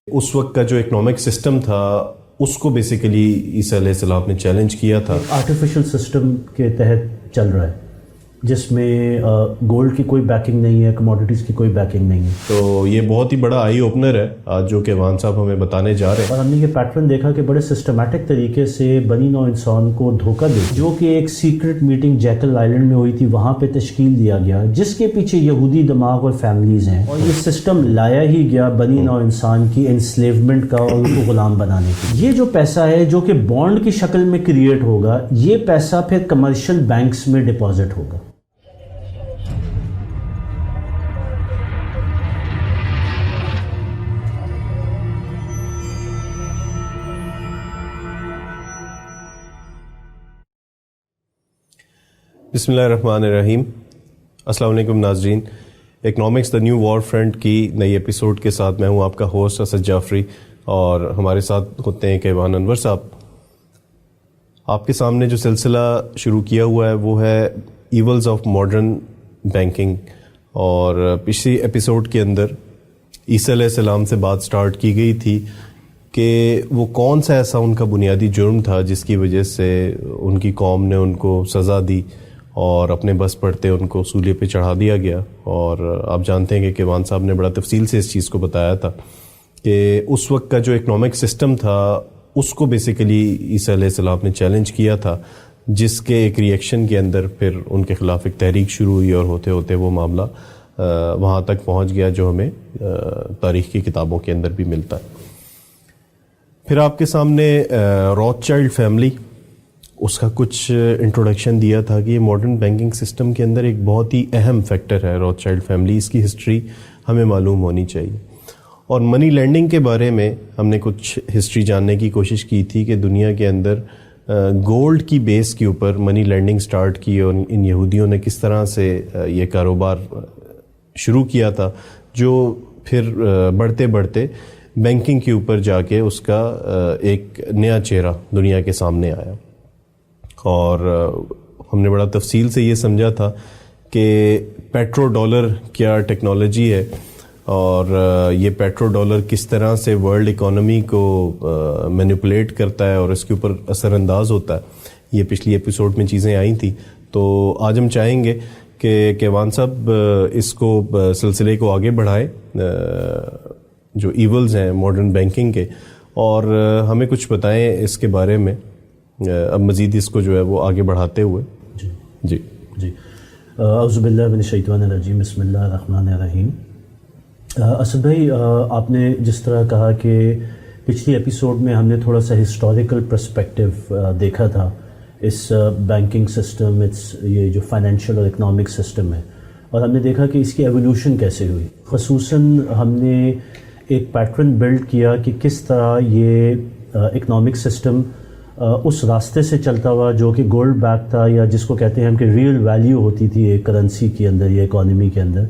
اس وقت کا جو اکنامک سسٹم تھا اس کو بیسیکلی عیسیٰ علیہ السلام نے چیلنج کیا تھا. آرٹیفیشل سسٹم کے تحت چل رہا ہے جس میں گولڈ کی کوئی بیکنگ نہیں ہے، کموڈیٹیز کی کوئی بیکنگ نہیں ہے. تو یہ بہت ہی بڑا آئی اوپنر ہے آج جو کہ وان صاحب ہمیں بتانے جا رہے ہیں. اور ہم نے یہ پیٹرن دیکھا کہ بڑے سسٹمیٹک طریقے سے بنی نوع انسان کو دھوکہ دے، جو کہ ایک سیکرٹ میٹنگ جیکل آئلینڈ میں ہوئی تھی، وہاں پہ تشکیل دیا گیا، جس کے پیچھے یہودی دماغ اور فیملیز ہیں. اور یہ سسٹم لایا ہی گیا بنی نوع انسان کی انسلیومنٹ کا اور ان کو غلام بنانے کی. یہ جو پیسہ ہے جو کہ بانڈ کی شکل میں کریٹ ہوگا، یہ پیسہ پھر کمرشل بینکس میں ڈپازٹ ہوگا. بسم اللہ الرحمن الرحیم. السلام علیکم ناظرین. Economics the new war front کی نئی ایپیسوڈ کے ساتھ میں ہوں آپ کا ہوسٹ اسد جعفری، اور ہمارے ساتھ ہوتے ہیں کیوان انور صاحب. آپ کے سامنے جو سلسلہ شروع کیا ہوا ہے وہ ہے ایولز آف ماڈرن بینکنگ، اور پچھلی ایپیسوڈ کے اندر عیسیٰ علیہ السلام سے بات سٹارٹ کی گئی تھی کہ وہ کون سا ایسا ان کا بنیادی جرم تھا جس کی وجہ سے ان کی قوم نے ان کو سزا دی اور اپنے بس پڑتے ان کو صلیب پہ چڑھا دیا گیا. اور آپ جانتے ہیں کہ کیوان صاحب نے بڑا تفصیل سے اس چیز کو بتایا تھا کہ اس وقت کا جو اکنامک سسٹم تھا اس کو بیسیکلی عیسیٰ علیہ السلام نے چیلنج کیا تھا، جس کے ایک ریئیکشن کے اندر پھر ان کے خلاف ایک تحریک شروع ہوئی، اور ہوتے ہوتے وہ معاملہ وہاں تک پہنچ گیا جو ہمیں تاریخ کی کتابوں کے اندر بھی ملتا ہے. پھر آپ کے سامنے روتھ چائلڈ فیملی، اس کا کچھ انٹروڈکشن دیا تھا کہ یہ ماڈرن بینکنگ سسٹم کے اندر ایک بہت ہی اہم فیکٹر ہے روتھ چائلڈ فیملی. اس کی ہسٹری ہمیں معلوم ہونی چاہیے. اور منی لینڈنگ کے بارے میں ہم نے کچھ ہسٹری جاننے کی کوشش کی تھی کہ دنیا کے اندر گولڈ کی بیس کے اوپر منی لینڈنگ سٹارٹ کی، اور ان یہودیوں نے کس طرح سے یہ کاروبار شروع کیا تھا جو پھر بڑھتے بڑھتے بینکنگ کے اوپر جا کے اس کا ایک نیا چہرہ دنیا کے سامنے آیا. اور ہم نے بڑا تفصیل سے یہ سمجھا تھا کہ پیٹرو ڈالر کیا ٹیکنالوجی ہے، اور یہ پیٹرو ڈالر کس طرح سے ورلڈ اکانومی کو مینیپولیٹ کرتا ہے اور اس کے اوپر اثر انداز ہوتا ہے. یہ پچھلی ایپیسوڈ میں چیزیں آئی تھیں. تو آج ہم چاہیں گے کہ کیوان صاحب اس کو سلسلے کو آگے بڑھائیں، جو ایولز ہیں ماڈرن بینکنگ کے، اور ہمیں کچھ بتائیں اس کے بارے میں اب مزید اس کو جو ہے وہ آگے بڑھاتے ہوئے. جی اعوذ باللہ من الشیطان الرجیم، بسم اللہ الرحمن الرحیم. اسد بھائی، آپ نے جس طرح کہا کہ پچھلی ایپیسوڈ میں ہم نے تھوڑا سا ہسٹوریکل پرسپیکٹیو دیکھا تھا اس بینکنگ سسٹم، یہ جو فائنینشیل اور اکنامک سسٹم ہے، اور ہم نے دیکھا کہ اس کی ایولیوشن کیسے ہوئی. خصوصاً ہم نے ایک پیٹرن بلڈ کیا کہ کس طرح یہ اکنامک سسٹم اس راستے سے چلتا ہوا جو کہ گولڈ بیک تھا، یا جس کو کہتے ہیں ہم کہ ریئل ویلیو ہوتی تھی ایک کرنسی کے اندر یا اکانومی کے اندر،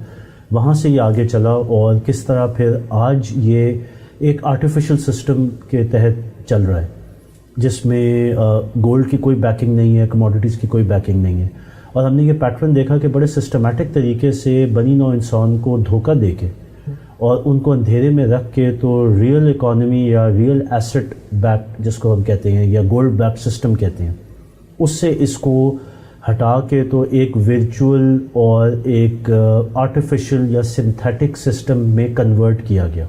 وہاں سے یہ آگے چلا، اور کس طرح پھر آج یہ ایک آرٹیفیشل سسٹم کے تحت چل رہا ہے جس میں گولڈ کی کوئی بیکنگ نہیں ہے، کموڈیٹیز کی کوئی بیکنگ نہیں ہے. اور ہم نے یہ پیٹرن دیکھا کہ بڑے سسٹمیٹک طریقے سے بنی نوع انسان کو دھوکہ دے کے اور ان کو اندھیرے میں رکھ کے تو ریئل اکانومی یا ریئل ایسٹ بیک جس کو ہم کہتے ہیں یا گولڈ بیک سسٹم کہتے ہیں، اس سے اس کو ہٹا کے تو ایک ورچوئل اور ایک آرٹیفیشل یا سنتھیٹک سسٹم میں کنورٹ کیا گیا.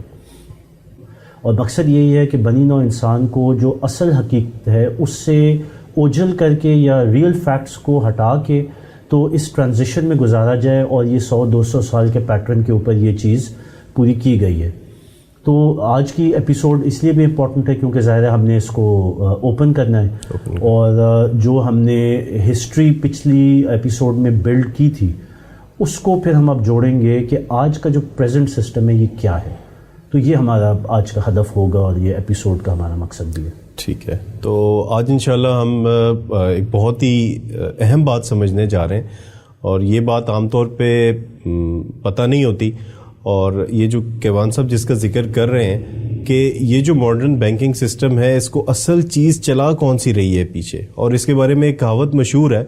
اور مقصد یہی ہے کہ بنی نوع انسان کو جو اصل حقیقت ہے اس سے اوجھل کر کے یا ریئل فیکٹس کو ہٹا کے تو اس ٹرانزیشن میں گزارا جائے، اور یہ 100-200 سال کے پیٹرن کے اوپر یہ چیز پوری کی گئی ہے. تو آج کی ایپیسوڈ اس لیے بھی امپورٹنٹ ہے کیونکہ ظاہر ہے ہم نے اس کو اوپن کرنا ہے، اور جو ہم نے ہسٹری پچھلی ایپیسوڈ میں بلڈ کی تھی اس کو پھر ہم اب جوڑیں گے کہ آج کا جو پریزنٹ سسٹم ہے یہ کیا ہے. تو یہ ہمارا آج کا ہدف ہوگا اور یہ ایپیسوڈ کا ہمارا مقصد بھی ہے. ٹھیک ہے، تو آج انشاءاللہ ہم ایک بہت ہی اہم بات سمجھنے جا رہے ہیں، اور یہ بات عام طور پہ پتہ نہیں ہوتی. اور یہ جو کیوان صاحب جس کا ذکر کر رہے ہیں کہ یہ جو ماڈرن بینکنگ سسٹم ہے اس کو اصل چیز چلا کون سی رہی ہے پیچھے، اور اس کے بارے میں ایک کہاوت مشہور ہے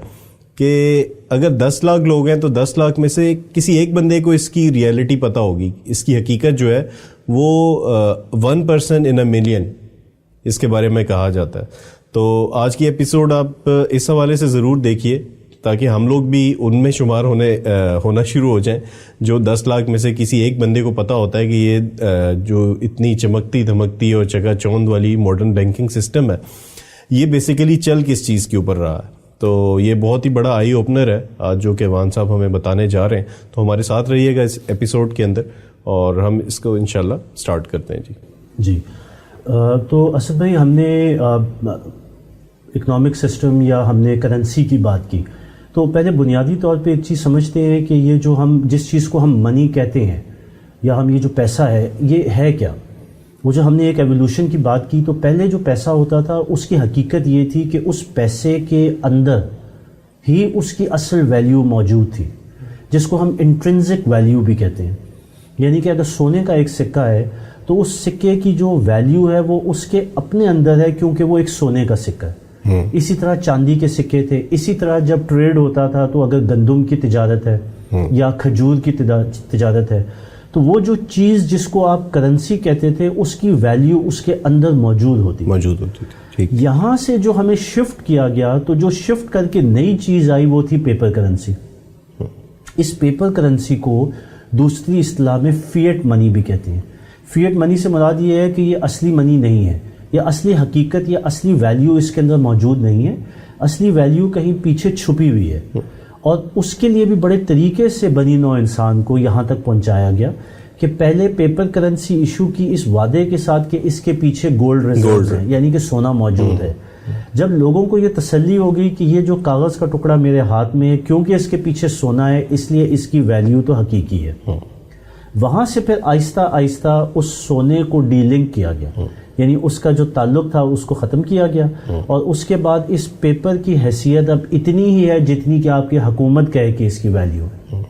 کہ اگر 10 لاکھ لوگ ہیں تو 10 لاکھ میں سے کسی ایک بندے کو اس کی ریئلٹی پتہ ہوگی، اس کی حقیقت جو ہے وہ 1% in a million اس کے بارے میں کہا جاتا ہے. تو آج کی ایپیسوڈ آپ اس حوالے سے ضرور دیکھیے تاکہ ہم لوگ بھی ان میں شمار ہونا شروع ہو جائیں جو 10 لاکھ میں سے کسی ایک بندے کو پتہ ہوتا ہے کہ یہ جو اتنی چمکتی دھمکتی اور چکا چوند والی ماڈرن بینکنگ سسٹم ہے یہ بیسیکلی چل کس چیز کے اوپر رہا ہے. تو یہ بہت ہی بڑا آئی اوپنر ہے آج جو کہ ایوان صاحب ہمیں بتانے جا رہے ہیں. تو ہمارے ساتھ رہیے گا اس ایپیسوڈ کے اندر اور ہم اس کو انشاءاللہ سٹارٹ کرتے ہیں. جی تو اسد بھائی ہم نے اکنامک سسٹم یا ہم نے کرنسی کی بات کی تو پہلے بنیادی طور پہ ایک چیز سمجھتے ہیں کہ یہ جو ہم جس چیز کو ہم منی کہتے ہیں یا ہم یہ جو پیسہ ہے یہ ہے کیا. وہ جو ہم نے ایک ایولیوشن کی بات کی تو پہلے جو پیسہ ہوتا تھا اس کی حقیقت یہ تھی کہ اس پیسے کے اندر ہی اس کی اصل ویلیو موجود تھی جس کو ہم انٹرنزک ویلیو بھی کہتے ہیں. یعنی کہ اگر سونے کا ایک سکہ ہے تو اس سکے کی جو ویلیو ہے وہ اس کے اپنے اندر ہے کیونکہ وہ ایک سونے کا سکہ ہے. اسی طرح چاندی کے سکے تھے. اسی طرح جب ٹریڈ ہوتا تھا تو اگر گندم کی تجارت ہے یا کھجور کی تجارت ہے تو وہ جو چیز جس کو آپ کرنسی کہتے تھے اس کی ویلیو اس کے اندر موجود ہوتی تھی. یہاں سے جو ہمیں شفٹ کیا گیا تو جو شفٹ کر کے نئی چیز آئی وہ تھی پیپر کرنسی. اس پیپر کرنسی کو دوسری اصطلاح میں فیٹ منی بھی کہتے ہیں. فیٹ منی سے مراد یہ ہے کہ یہ اصلی منی نہیں ہے, یہ اصلی حقیقت یا اصلی ویلیو اس کے اندر موجود نہیں ہے. اصلی ویلیو کہیں پیچھے چھپی ہوئی ہے اور اس کے لیے بھی بڑے طریقے سے بنی نوع انسان کو یہاں تک پہنچایا گیا کہ پہلے پیپر کرنسی ایشو کی اس وعدے کے ساتھ کہ اس کے پیچھے گولڈ ریزروز ہیں یعنی کہ سونا موجود ہے. جب لوگوں کو یہ تسلی ہو گئی کہ یہ جو کاغذ کا ٹکڑا میرے ہاتھ میں ہے کیونکہ اس کے پیچھے سونا ہے اس لیے اس کی ویلیو تو حقیقی ہے, وہاں سے پھر آہستہ آہستہ اس سونے کو ڈی لنک کیا گیا یعنی اس کا جو تعلق تھا اس کو ختم کیا گیا اور اس کے بعد اس پیپر کی حیثیت اب اتنی ہی ہے جتنی کہ آپ کی حکومت کہے کہ اس کی ویلیو ہے.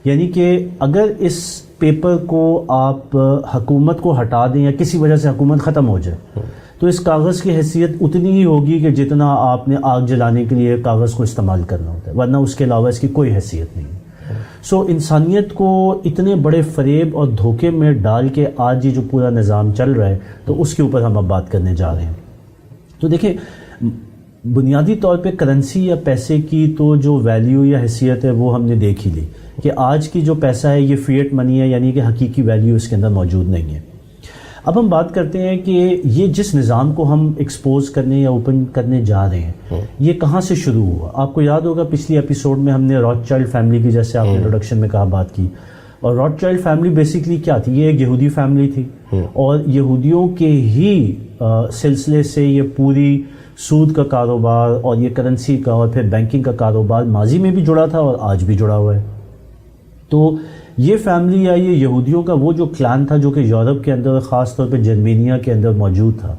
یعنی کہ اگر اس پیپر کو آپ حکومت کو ہٹا دیں یا کسی وجہ سے حکومت ختم ہو جائے تو اس کاغذ کی حیثیت اتنی ہی ہوگی کہ جتنا آپ نے آگ جلانے کے لیے کاغذ کو استعمال کرنا ہوتا ہے, ورنہ اس کے علاوہ اس کی کوئی حیثیت نہیں. سو انسانیت کو اتنے بڑے فریب اور دھوکے میں ڈال کے آج یہ جو پورا نظام چل رہا ہے تو اس کے اوپر ہم اب بات کرنے جا رہے ہیں. تو دیکھیں بنیادی طور پہ کرنسی یا پیسے کی تو جو ویلیو یا حیثیت ہے وہ ہم نے دیکھ ہی لی کہ آج کی جو پیسہ ہے یہ فیٹ منی ہے یعنی کہ حقیقی ویلیو اس کے اندر موجود نہیں ہے. اب ہم بات کرتے ہیں کہ یہ جس نظام کو ہم ایکسپوز کرنے یا اوپن کرنے جا رہے ہیں یہ کہاں سے شروع ہوا. آپ کو یاد ہوگا پچھلی ایپیسوڈ میں ہم نے راٹ چائلڈ فیملی کی جیسے آپ نے انٹروڈکشن میں کہا بات کی, اور راٹ چائلڈ فیملی بیسیکلی کیا تھی, یہ ایک یہودی فیملی تھی اور یہودیوں کے ہی سلسلے سے یہ پوری سود کا کاروبار اور یہ کرنسی کا اور پھر بینکنگ کا کاروبار ماضی میں بھی جڑا تھا اور آج بھی جڑا ہوا ہے. تو یہ فیملی یا یہ یہودیوں کا وہ جو کلان تھا جو کہ یورپ کے اندر خاص طور پہ جرمینیا کے اندر موجود تھا,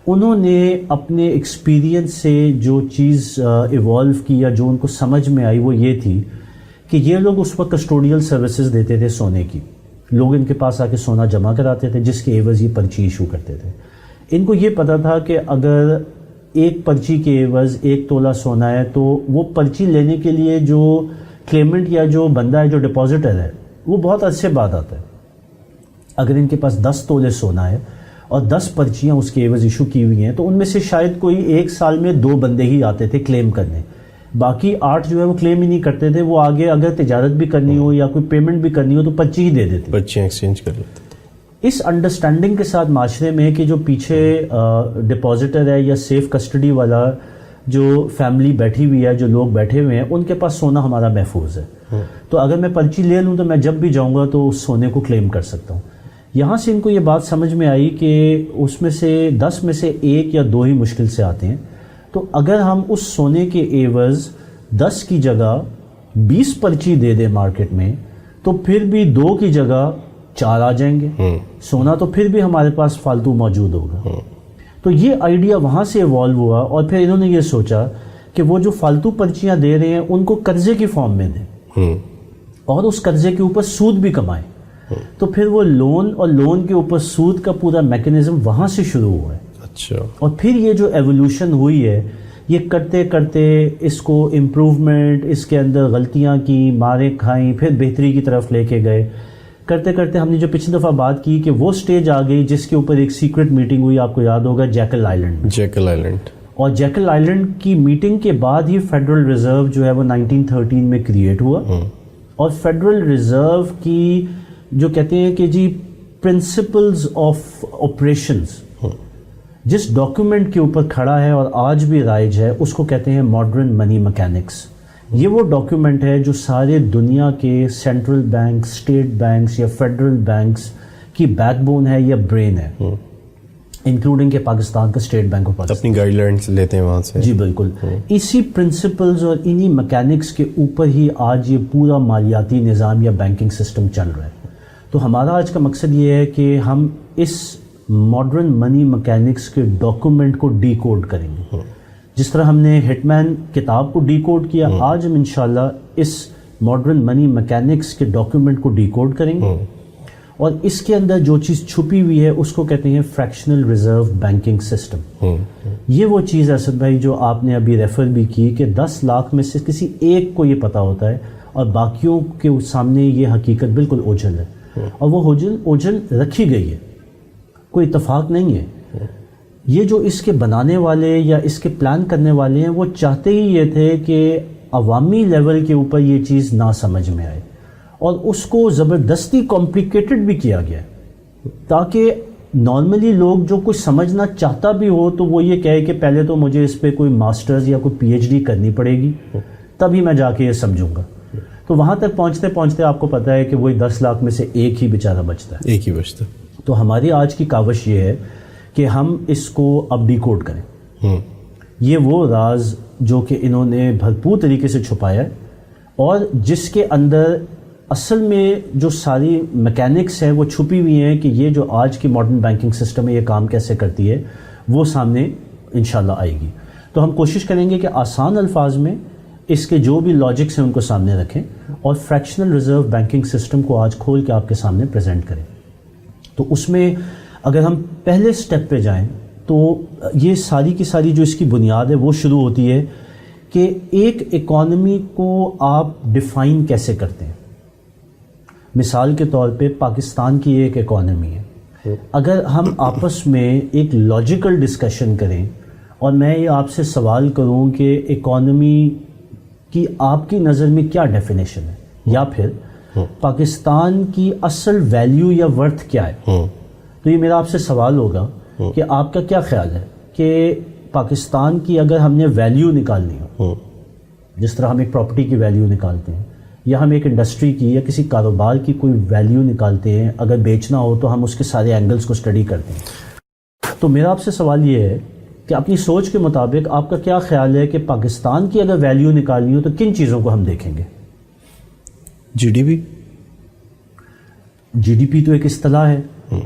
انہوں نے اپنے ایکسپیرینس سے جو چیز ایوالو کی یا جو ان کو سمجھ میں آئی وہ یہ تھی کہ یہ لوگ اس وقت کسٹوڈیل سروسز دیتے تھے سونے کی. لوگ ان کے پاس آ کے سونا جمع کراتے تھے جس کے عوض یہ پرچی ایشو کرتے تھے. ان کو یہ پتہ تھا کہ اگر ایک پرچی کے عوض 1 تولہ سونا ہے تو وہ پرچی لینے کے لیے جو کلیمنٹ یا جو بندہ ہے جو ڈپازیٹر ہے وہ بہت عرصے بعد آتا ہے. اگر ان کے پاس 10 تولے سونا ہے اور 10 پرچیاں اس کے عوض ایشو کی ہوئی ہیں تو ان میں سے شاید کوئی 1 سال میں 2 بندے ہی آتے تھے کلیم کرنے, باقی 8 جو ہے وہ کلیم ہی نہیں کرتے تھے. وہ آگے اگر تجارت بھی کرنی ہو یا کوئی پیمنٹ بھی کرنی ہو تو پرچی ہی دے دیتے, پرچیاں ایکسچینج کر لیتے. اس انڈرسٹینڈنگ کے ساتھ معاشرے میں کہ جو پیچھے ڈپازیٹر ہے یا سیف کسٹڈی والا جو فیملی بیٹھی ہوئی ہے, جو لوگ بیٹھے ہوئے ہیں, ان کے پاس سونا ہمارا محفوظ ہے. تو اگر میں پرچی لے لوں تو میں جب بھی جاؤں گا تو اس سونے کو کلیم کر سکتا ہوں. یہاں سے ان کو یہ بات سمجھ میں آئی کہ اس میں سے 10 میں سے 1 یا 2 ہی مشکل سے آتے ہیں. تو اگر ہم اس سونے کے عوض 10 کی جگہ 20 پرچی دے دیں مارکیٹ میں تو پھر بھی 2 کی جگہ 4 آ جائیں گے. سونا تو پھر بھی ہمارے پاس فالتو موجود ہوگا. تو یہ آئیڈیا وہاں سے ایوالو ہوا اور پھر انہوں نے یہ سوچا کہ وہ جو فالتو پرچیاں دے رہے ہیں ان کو قرضے کی فارم میں دیں اور اس قرضے کے اوپر سود بھی کمائیں. تو پھر وہ لون اور لون کے اوپر سود کا پورا میکنزم وہاں سے شروع ہوا ہے. اچھا. اور پھر یہ جو ایولیوشن ہوئی ہے یہ کرتے کرتے اس کو امپروومنٹ, اس کے اندر غلطیاں کی, ماریں کھائیں, پھر بہتری کی طرف لے کے گئے. کرتے کرتے ہم نے جو پچھلی دفعہ بات کی کہ وہ سٹیج آ گئی جس کے اوپر ایک سیکرٹ میٹنگ ہوئی, آپ کو یاد ہوگا, جیکل آئیلینڈ. Jackal island. اور جیکل آئیلینڈ کی میٹنگ کے بعد ہی فیڈرل ریزرو جو ہے وہ 1913 میں کریٹ ہوا. اور فیڈرل ریزرو کی جو کہتے ہیں کہ جی پرنسپلز آف آپریشنز جس ڈاکیومنٹ کے اوپر کھڑا ہے اور آج بھی رائج ہے, اس کو کہتے ہیں ماڈرن منی میکینکس. یہ وہ ڈاکیومنٹ ہے جو سارے دنیا کے سینٹرل بینک, اسٹیٹ بینکس یا فیڈرل بینکس کی بیک بون ہے یا برین ہے, انکلوڈنگ کہ پاکستان کا اسٹیٹ بینک آف پاکستان اپنی گائیڈ لائنس لیتے ہیں وہاں سے. جی بالکل. اسی پرنسپلز اور انہی میکینکس کے اوپر ہی آج یہ پورا مالیاتی نظام یا بینکنگ سسٹم چل رہا ہے. تو ہمارا آج کا مقصد یہ ہے کہ ہم اس ماڈرن منی میکینکس کے ڈاکیومنٹ کو ڈی کوڈ کریں گے. جس طرح ہم نے ہٹ مین کتاب کو ڈی کوڈ کیا, آج ہم انشاءاللہ اس ماڈرن منی میکینکس کے ڈاکیومنٹ کو ڈی کوڈ کریں گے. اور اس کے اندر جو چیز چھپی ہوئی ہے اس کو کہتے ہیں فریکشنل ریزرو بینکنگ سسٹم. یہ وہ چیز ہے اسد بھائی جو آپ نے ابھی ریفر بھی کی کہ 10 لاکھ میں سے کسی ایک کو یہ پتہ ہوتا ہے اور باقیوں کے سامنے یہ حقیقت بالکل اوجھل ہے. اور وہ اوجھل رکھی گئی ہے, کوئی اتفاق نہیں ہے. یہ جو اس کے بنانے والے یا اس کے پلان کرنے والے ہیں وہ چاہتے ہی یہ تھے کہ عوامی لیول کے اوپر یہ چیز نہ سمجھ میں آئے, اور اس کو زبردستی کمپلیکیٹڈ بھی کیا گیا تاکہ نارملی لوگ جو کچھ سمجھنا چاہتا بھی ہو تو وہ یہ کہے کہ پہلے تو مجھے اس پہ کوئی ماسٹرز یا کوئی PhD کرنی پڑے گی, تبھی میں جا کے یہ سمجھوں گا. تو وہاں تک پہنچتے پہنچتے آپ کو پتہ ہے کہ وہی 10 لاکھ میں سے ایک ہی بیچارہ بچتا ہے, ایک ہی بچتا. تو ہماری آج کی کاوش یہ ہے کہ ہم اس کو اب ڈی کوڈ کریں. یہ وہ راز جو کہ انہوں نے بھرپور طریقے سے چھپایا ہے اور جس کے اندر اصل میں جو ساری میکینکس ہے وہ چھپی ہوئی ہیں کہ یہ جو آج کی ماڈرن بینکنگ سسٹم ہے یہ کام کیسے کرتی ہے, وہ سامنے انشاءاللہ آئے گی. تو ہم کوشش کریں گے کہ آسان الفاظ میں اس کے جو بھی لاجکس ہیں ان کو سامنے رکھیں اور فریکشنل ریزرو بینکنگ سسٹم کو آج کھول کے آپ کے سامنے پریزنٹ کریں. تو اس میں اگر ہم پہلے سٹیپ پہ جائیں تو یہ ساری کی ساری جو اس کی بنیاد ہے وہ شروع ہوتی ہے کہ ایک اکانومی کو آپ ڈیفائن کیسے کرتے ہیں. مثال کے طور پہ پاکستان کی ایک اکانومی ہے, اگر ہم آپس میں ایک لاجیکل ڈسکشن کریں اور میں یہ آپ سے سوال کروں کہ اکانومی کی آپ کی نظر میں کیا ڈیفینیشن ہے, یا پھر پاکستان کی اصل ویلیو یا ورتھ کیا ہے, تو یہ میرا آپ سے سوال ہوگا کہ آپ کا کیا خیال ہے کہ پاکستان کی اگر ہم نے ویلیو نکالنی ہو, جس طرح ہم ایک پراپرٹی کی ویلیو نکالتے ہیں یا ہم ایک انڈسٹری کی یا کسی کاروبار کی کوئی ویلیو نکالتے ہیں, اگر بیچنا ہو تو ہم اس کے سارے اینگلز کو اسٹڈی کرتے ہیں. تو میرا آپ سے سوال یہ ہے کہ اپنی سوچ کے مطابق آپ کا کیا خیال ہے کہ پاکستان کی اگر ویلیو نکالنی ہو تو کن چیزوں کو ہم دیکھیں گے؟ جی ڈی پی تو ایک اصطلاح ہے,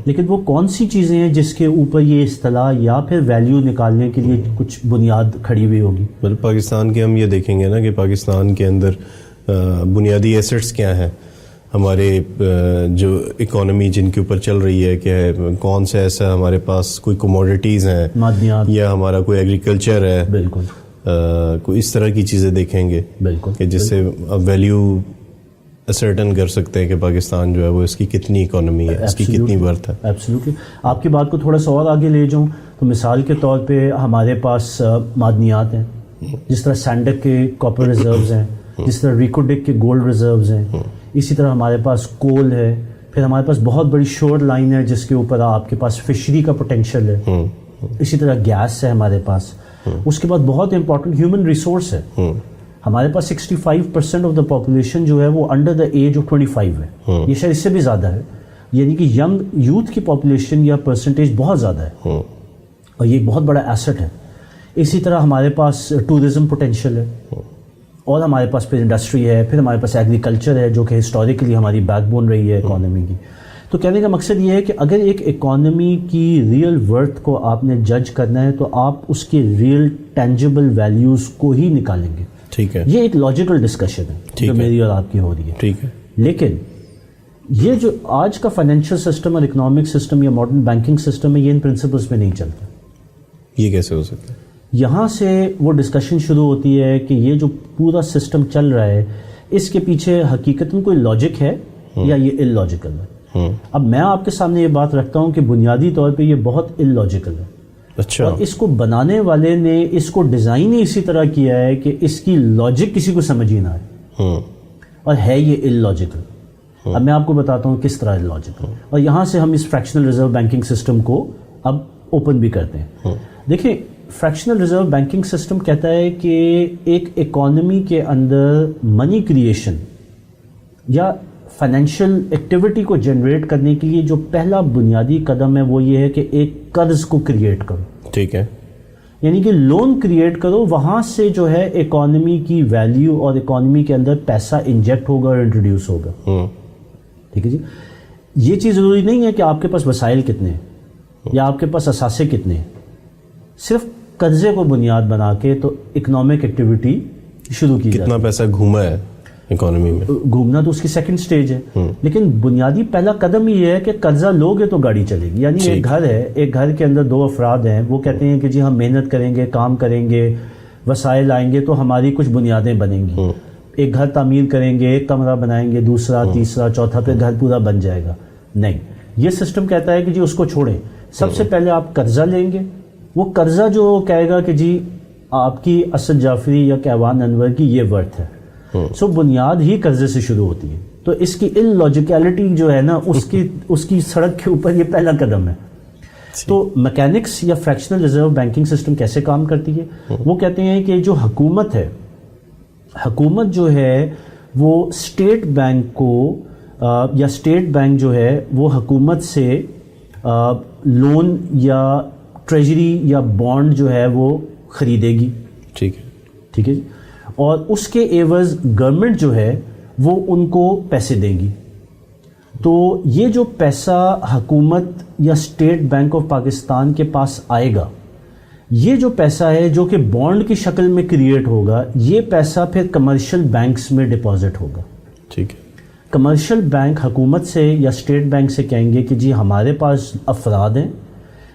لیکن وہ کون سی چیزیں ہیں جس کے اوپر یہ اصطلاح یا پھر ویلیو نکالنے کے لیے کچھ بنیاد کھڑی ہوئی ہوگی؟ مطلب پاکستان کے ہم یہ دیکھیں گے نا کہ پاکستان کے اندر بنیادی ایسٹس کیا ہیں, ہمارے جو اکانومی جن کے اوپر چل رہی ہے کہ کون سے ایسا ہمارے پاس کوئی کموڈیٹیز ہیں, معدنیات, یا ہمارا کوئی ایگریکلچر ہے, بالکل کوئی اس طرح کی چیزیں دیکھیں گے بالکل کہ جس سے ویلیو اسرٹن کر سکتے ہیں کہ پاکستان جو ہے وہ اس کی کتنی اکانومی ہے, اس کی کتنی ورتھ ہے. ایبسلیوٹلی. آپ کی بات کو تھوڑا سا اور آگے لے جاؤں تو مثال کے طور پہ ہمارے پاس معدنیات ہیں, جس طرح سینڈک کے کاپر ریزروز ہیں, جس طرح ریکوڈک کے گولڈ ریزروز ہیں, اسی طرح ہمارے پاس کول ہے, پھر ہمارے پاس بہت بڑی شور لائن ہے جس کے اوپر آپ کے پاس فشری کا پوٹینشیل ہے, اسی طرح گیس ہے ہمارے پاس, اس کے بعد بہت امپورٹنٹ ہیومن ریسورس ہے. ہمارے پاس 65% آف دا پاپولیشن جو ہے وہ انڈر دا ایج آف 25 ہے, یہ شاید اس سے بھی زیادہ ہے, یعنی کہ ینگ یوتھ کی پاپولیشن یا پرسنٹیج بہت زیادہ ہے اور یہ ایک بہت بڑا ایسٹ ہے. اسی طرح ہمارے پاس ٹورزم پوٹینشیل ہے, اور ہمارے پاس پھر انڈسٹری ہے, پھر ہمارے پاس ایگریکلچر ہے جو کہ ہسٹوریکلی ہماری بیک بون رہی ہے اکانومی کی. تو کہنے کا مقصد یہ ہے کہ اگر ایک اکانومی کی ریئل ورتھ کو آپ نے جج کرنا ہے تو آپ اس کی ریئل ٹینجیبل ویلیوز کو ہی نکالیں گے. ٹھیک ہے, یہ ایک لاجیکل ڈسکشن ہے جو میری اور آپ کی ہو رہی ہے. ٹھیک ہے, لیکن یہ جو آج کا فائنینشیل سسٹم اور اکنامک سسٹم یا ماڈرن بینکنگ سسٹم ہے یہ ان پرنسپلس پہ نہیں چلتا. یہ کیسے ہو سکتا ہے؟ یہاں سے وہ ڈسکشن شروع ہوتی ہے کہ یہ جو پورا سسٹم چل رہا ہے اس کے پیچھے حقیقتاً کوئی لاجک ہے یا یہ ان لاجیکل ہے. اب میں آپ کے سامنے یہ بات رکھتا ہوں کہ بنیادی طور پہ یہ بہت ان لاجیکل ہے. اچھا. اور اس کو بنانے والے نے اس کو ڈیزائن ہی اسی طرح کیا ہے کہ اس کی لاجک کسی کو سمجھ ہی نہ آئے, اور ہے یہ ان لاجیکل. اب میں آپ کو بتاتا ہوں کس طرح ان لاجیکل, اور یہاں سے ہم اس فریکشنل ریزرو بینکنگ سسٹم کو اب اوپن بھی کرتے ہیں. دیکھیں, فریکشنل ریزرو بینکنگ سسٹم کہتا ہے کہ ایک اکانومی کے اندر منی کریشن یا فائنینشیل ایکٹیویٹی کو جنریٹ کرنے کے لیے جو پہلا بنیادی قدم ہے وہ یہ ہے کہ ایک قرض کو کریٹ کرو. ٹھیک ہے. یعنی کہ لون کریٹ کرو, وہاں سے جو ہے اکانومی کی ویلیو اور اکانومی کے اندر پیسہ انجیکٹ ہوگا اور انٹروڈیوس ہوگا. ٹھیک ہے جی. یہ چیز ضروری نہیں ہے کہ آپ کے پاس وسائل کتنے ہیں یا آپ کے پاس اثاثے کتنے ہیں. صرف قرضے کو بنیاد بنا کے تو اکنامک ایکٹیویٹی شروع کی. کتنا پیسہ گھوما ہے اکانومی میں, گھومنا تو اس کی سیکنڈ سٹیج ہے, لیکن بنیادی پہلا قدم یہ ہے کہ قرضہ لوگے تو گاڑی چلے گی. یعنی ایک گھر ہے, ایک گھر کے اندر دو افراد ہیں, وہ کہتے ہیں کہ جی ہم محنت کریں گے, کام کریں گے, وسائل آئیں گے تو ہماری کچھ بنیادیں بنیں گی. ایک گھر تعمیر کریں گے, ایک کمرہ بنائیں گے, دوسرا تیسرا چوتھا, پھر گھر پورا بن جائے گا. نہیں, یہ سسٹم کہتا ہے کہ جی اس کو چھوڑیں. سب سے پہلے آپ قرضہ لیں گے. وہ قرضہ جو کہے گا کہ جی آپ کی اسد جعفری یا کیوان انور کی یہ ورتھ ہے, سو بنیاد ہی قرضے سے شروع ہوتی ہے. تو اس کی ان لاجیکلٹی جو ہے نا, اس کی سڑک کے اوپر یہ پہلا قدم ہے. تو میکینکس یا فریکشنل ریزرو بینکنگ سسٹم کیسے کام کرتی ہے؟ وہ کہتے ہیں کہ جو حکومت ہے, حکومت جو ہے وہ اسٹیٹ بینک کو یا اسٹیٹ بینک جو ہے وہ حکومت سے لون یا ٹریجری یا بانڈ جو ہے وہ خریدے گی. ٹھیک ہے. ٹھیک ہے جی. اور اس کے ایوز گورنمنٹ جو ہے وہ ان کو پیسے دے گی. تو یہ جو پیسہ حکومت یا اسٹیٹ بینک آف پاکستان کے پاس آئے گا, یہ جو پیسہ ہے جو کہ بانڈ کی شکل میں کریٹ ہوگا, یہ پیسہ پھر کمرشل بینکس میں ڈپازٹ ہوگا. ٹھیک ہے. کمرشل بینک حکومت سے یا اسٹیٹ بینک سے کہیں گے کہ جی ہمارے پاس افراد ہیں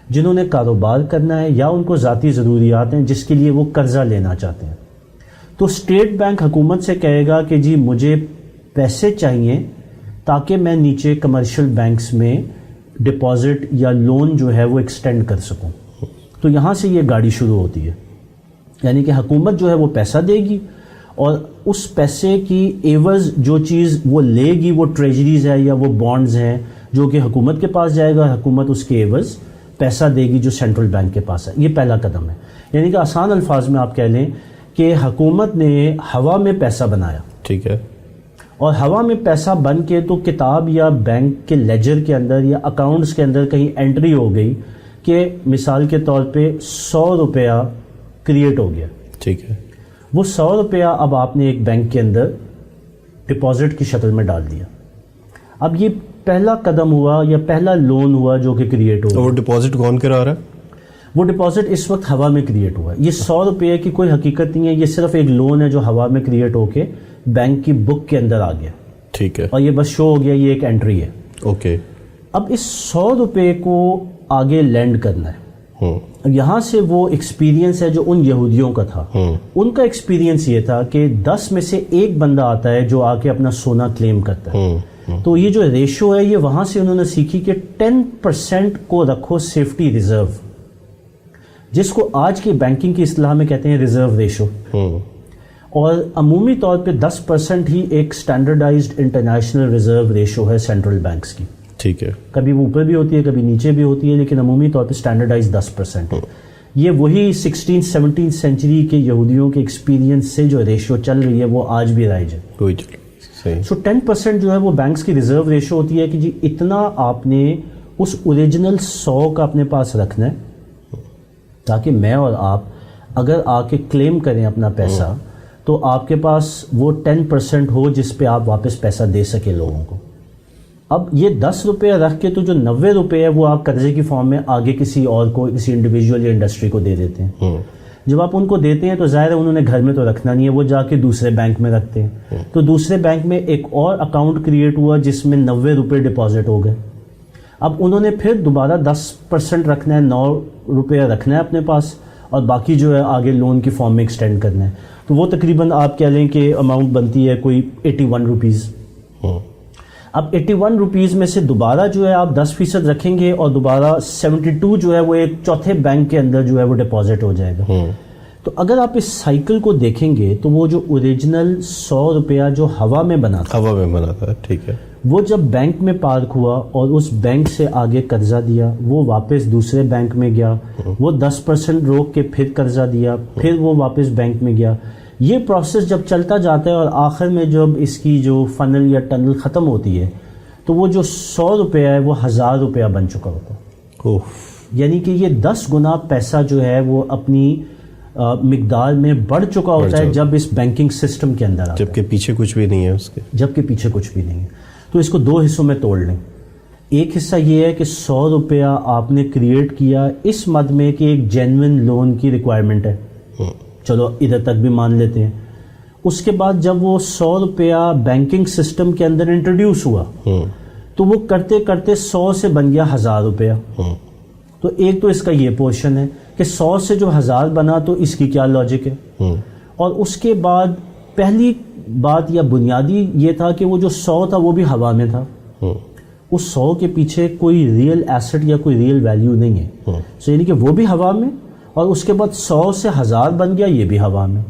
جنہوں نے کاروبار کرنا ہے یا ان کو ذاتی ضروریات ہیں جس کے لیے وہ قرضہ لینا چاہتے ہیں. تو اسٹیٹ بینک حکومت سے کہے گا کہ جی مجھے پیسے چاہیے تاکہ میں نیچے کمرشل بینکس میں ڈپازٹ یا لون جو ہے وہ ایکسٹینڈ کر سکوں. تو یہاں سے یہ گاڑی شروع ہوتی ہے. یعنی کہ حکومت جو ہے وہ پیسہ دے گی اور اس پیسے کی ایوز جو چیز وہ لے گی وہ ٹریجریز ہے یا وہ بانڈز ہیں جو کہ حکومت کے پاس جائے گا, حکومت اس کے ایوز پیسہ دے گی جو سینٹرل بینک کے پاس ہے. یہ پہلا قدم ہے. یعنی کہ آسان الفاظ میں آپ کہہ لیں کہ حکومت نے ہوا میں پیسہ بنایا. ٹھیک ہے. اور ہوا میں پیسہ بن کے تو کتاب یا بینک کے لیجر کے اندر یا اکاؤنٹس کے اندر کہیں انٹری ہو گئی کہ مثال کے طور پہ 100 روپیہ کریٹ ہو گیا. ٹھیک ہے. وہ 100 روپیہ اب آپ نے ایک بینک کے اندر ڈپازٹ کی شکل میں ڈال دیا. اب یہ پہلا قدم ہوا یا پہلا لون ہوا جو کہ کریٹ ہوا. وہ ڈپازٹ کون کرا رہا ہے؟ وہ ڈپازٹ اس وقت ہوا میں کریٹ ہوا ہے. یہ 100 روپے کی کوئی حقیقت نہیں ہے, یہ صرف ایک لون ہے جو ہوا میں کریٹ ہو کے بینک کی بک کے اندر آ گیا. ٹھیک ہے. اور یہ بس شو ہو گیا, یہ ایک انٹری ہے. اوکے. اب اس 100 روپے کو آگے لینڈ کرنا ہے. یہاں سے وہ ایکسپیرینس ہے جو ان یہودیوں کا تھا. ان کا ایکسپیرینس یہ تھا کہ 10 میں سے ایک بندہ آتا ہے جو آ کے اپنا سونا کلیم کرتا ہے. تو یہ جو ریشو ہے یہ وہاں سے انہوں نے سیکھی کہ 10% کو رکھو سیفٹی ریزرو, جس کو آج کی بینکنگ کی اصطلاح میں کہتے ہیں ریزرو ریشو. اور عمومی طور پہ 10% ہی ایک سٹینڈرڈائزڈ انٹرنیشنل ریزرو ریشو ہے سینٹرل بینکس کی. ٹھیک ہے. کبھی وہ اوپر بھی ہوتی ہے کبھی نیچے بھی ہوتی ہے, لیکن عمومی طور پہ سٹینڈرڈائز 10% ہے. یہ وہی 16-17 سینچری کے یہودیوں کے ایکسپیرینس سے جو ریشو چل رہی ہے وہ آج بھی رائج ہے. کوئی صحیح. سو 10% جو ہے وہ بینکس کی ریزرو ریشو ہوتی ہے کہ جی اتنا آپ نے اس اوریجنل 100 کا اپنے پاس رکھنا ہے تاکہ میں اور آپ اگر آ کے کلیم کریں اپنا پیسہ تو آپ کے پاس وہ 10% ہو جس پہ آپ واپس پیسہ دے سکیں لوگوں کو. اب یہ 10 روپیہ رکھ کے تو جو 90 روپے ہے وہ آپ قرضے کی فارم میں آگے کسی اور کو, کسی انڈیویجول یا انڈسٹری کو دے دیتے ہیں. جب آپ ان کو دیتے ہیں تو ظاہر ہے انہوں نے گھر میں تو رکھنا نہیں ہے, وہ جا کے دوسرے بینک میں رکھتے ہیں. تو دوسرے بینک میں ایک اور اکاؤنٹ کریٹ ہوا جس میں 90 روپے ڈپازٹ ہو گئے. اب انہوں نے پھر دوبارہ 10% رکھنا ہے, 9 روپیہ رکھنا ہے اپنے پاس, اور باقی جو ہے آگے لون کی فارم میں ایکسٹینڈ کرنا ہے. تو وہ تقریباً آپ کہہ لیں کہ اماؤنٹ بنتی ہے کوئی 81 روپیز. اب 81 روپیز میں سے دوبارہ جو ہے آپ 10% رکھیں گے اور دوبارہ 72 جو ہے وہ ایک چوتھے بینک کے اندر جو ہے وہ ڈپازٹ ہو جائے گا. تو اگر آپ اس سائیکل کو دیکھیں گے تو وہ جو اوریجنل 100 روپیہ جو ہوا میں بنا تھا ٹھیک ہے, وہ جب بینک میں پارک ہوا اور اس بینک سے آگے قرضہ دیا, وہ واپس دوسرے بینک میں گیا, وہ 10% روک کے پھر قرضہ دیا, پھر وہ واپس بینک میں گیا. یہ پروسیس جب چلتا جاتا ہے اور آخر میں جب اس کی جو فنل یا ٹنل ختم ہوتی ہے تو وہ جو 100 روپیہ ہے وہ 1000 روپیہ بن چکا ہوتا ہے. یعنی کہ یہ 10 گنا پیسہ جو ہے وہ اپنی مقدار میں بڑھ چکا ہوتا ہے جب اس بینکنگ سسٹم کے اندر آتا ہے, جبکہ پیچھے کچھ بھی نہیں ہے اس کے, جبکہ پیچھے کچھ بھی نہیں ہے. تو اس کو 2 حصوں میں توڑ لیں. ایک حصہ یہ ہے کہ 100 روپیہ آپ نے کریٹ کیا اس مد میں کہ ایک جینوئن لون کی ریکوائرمنٹ ہے, چلو ادھر تک بھی مان لیتے ہیں. اس کے بعد جب وہ 100 روپیہ بینکنگ سسٹم کے اندر انٹروڈیوس ہوا تو وہ کرتے کرتے 100 سے بن گیا 1000 روپیہ. تو ایک تو اس کا یہ پورشن ہے کہ 100 سے جو 1000 بنا تو اس کی کیا لاجک ہے. اور اس کے بعد پہلی بات یا بنیادی یہ تھا کہ وہ جو 100 تھا وہ بھی ہوا میں تھا, اس 100 کے پیچھے کوئی ریئل ایسٹ یا کوئی ریئل ویلیو نہیں ہے. یعنی کہ وہ بھی ہوا میں, اور اس کے بعد 100 سے 1000 بن گیا, یہ بھی ہوا میں.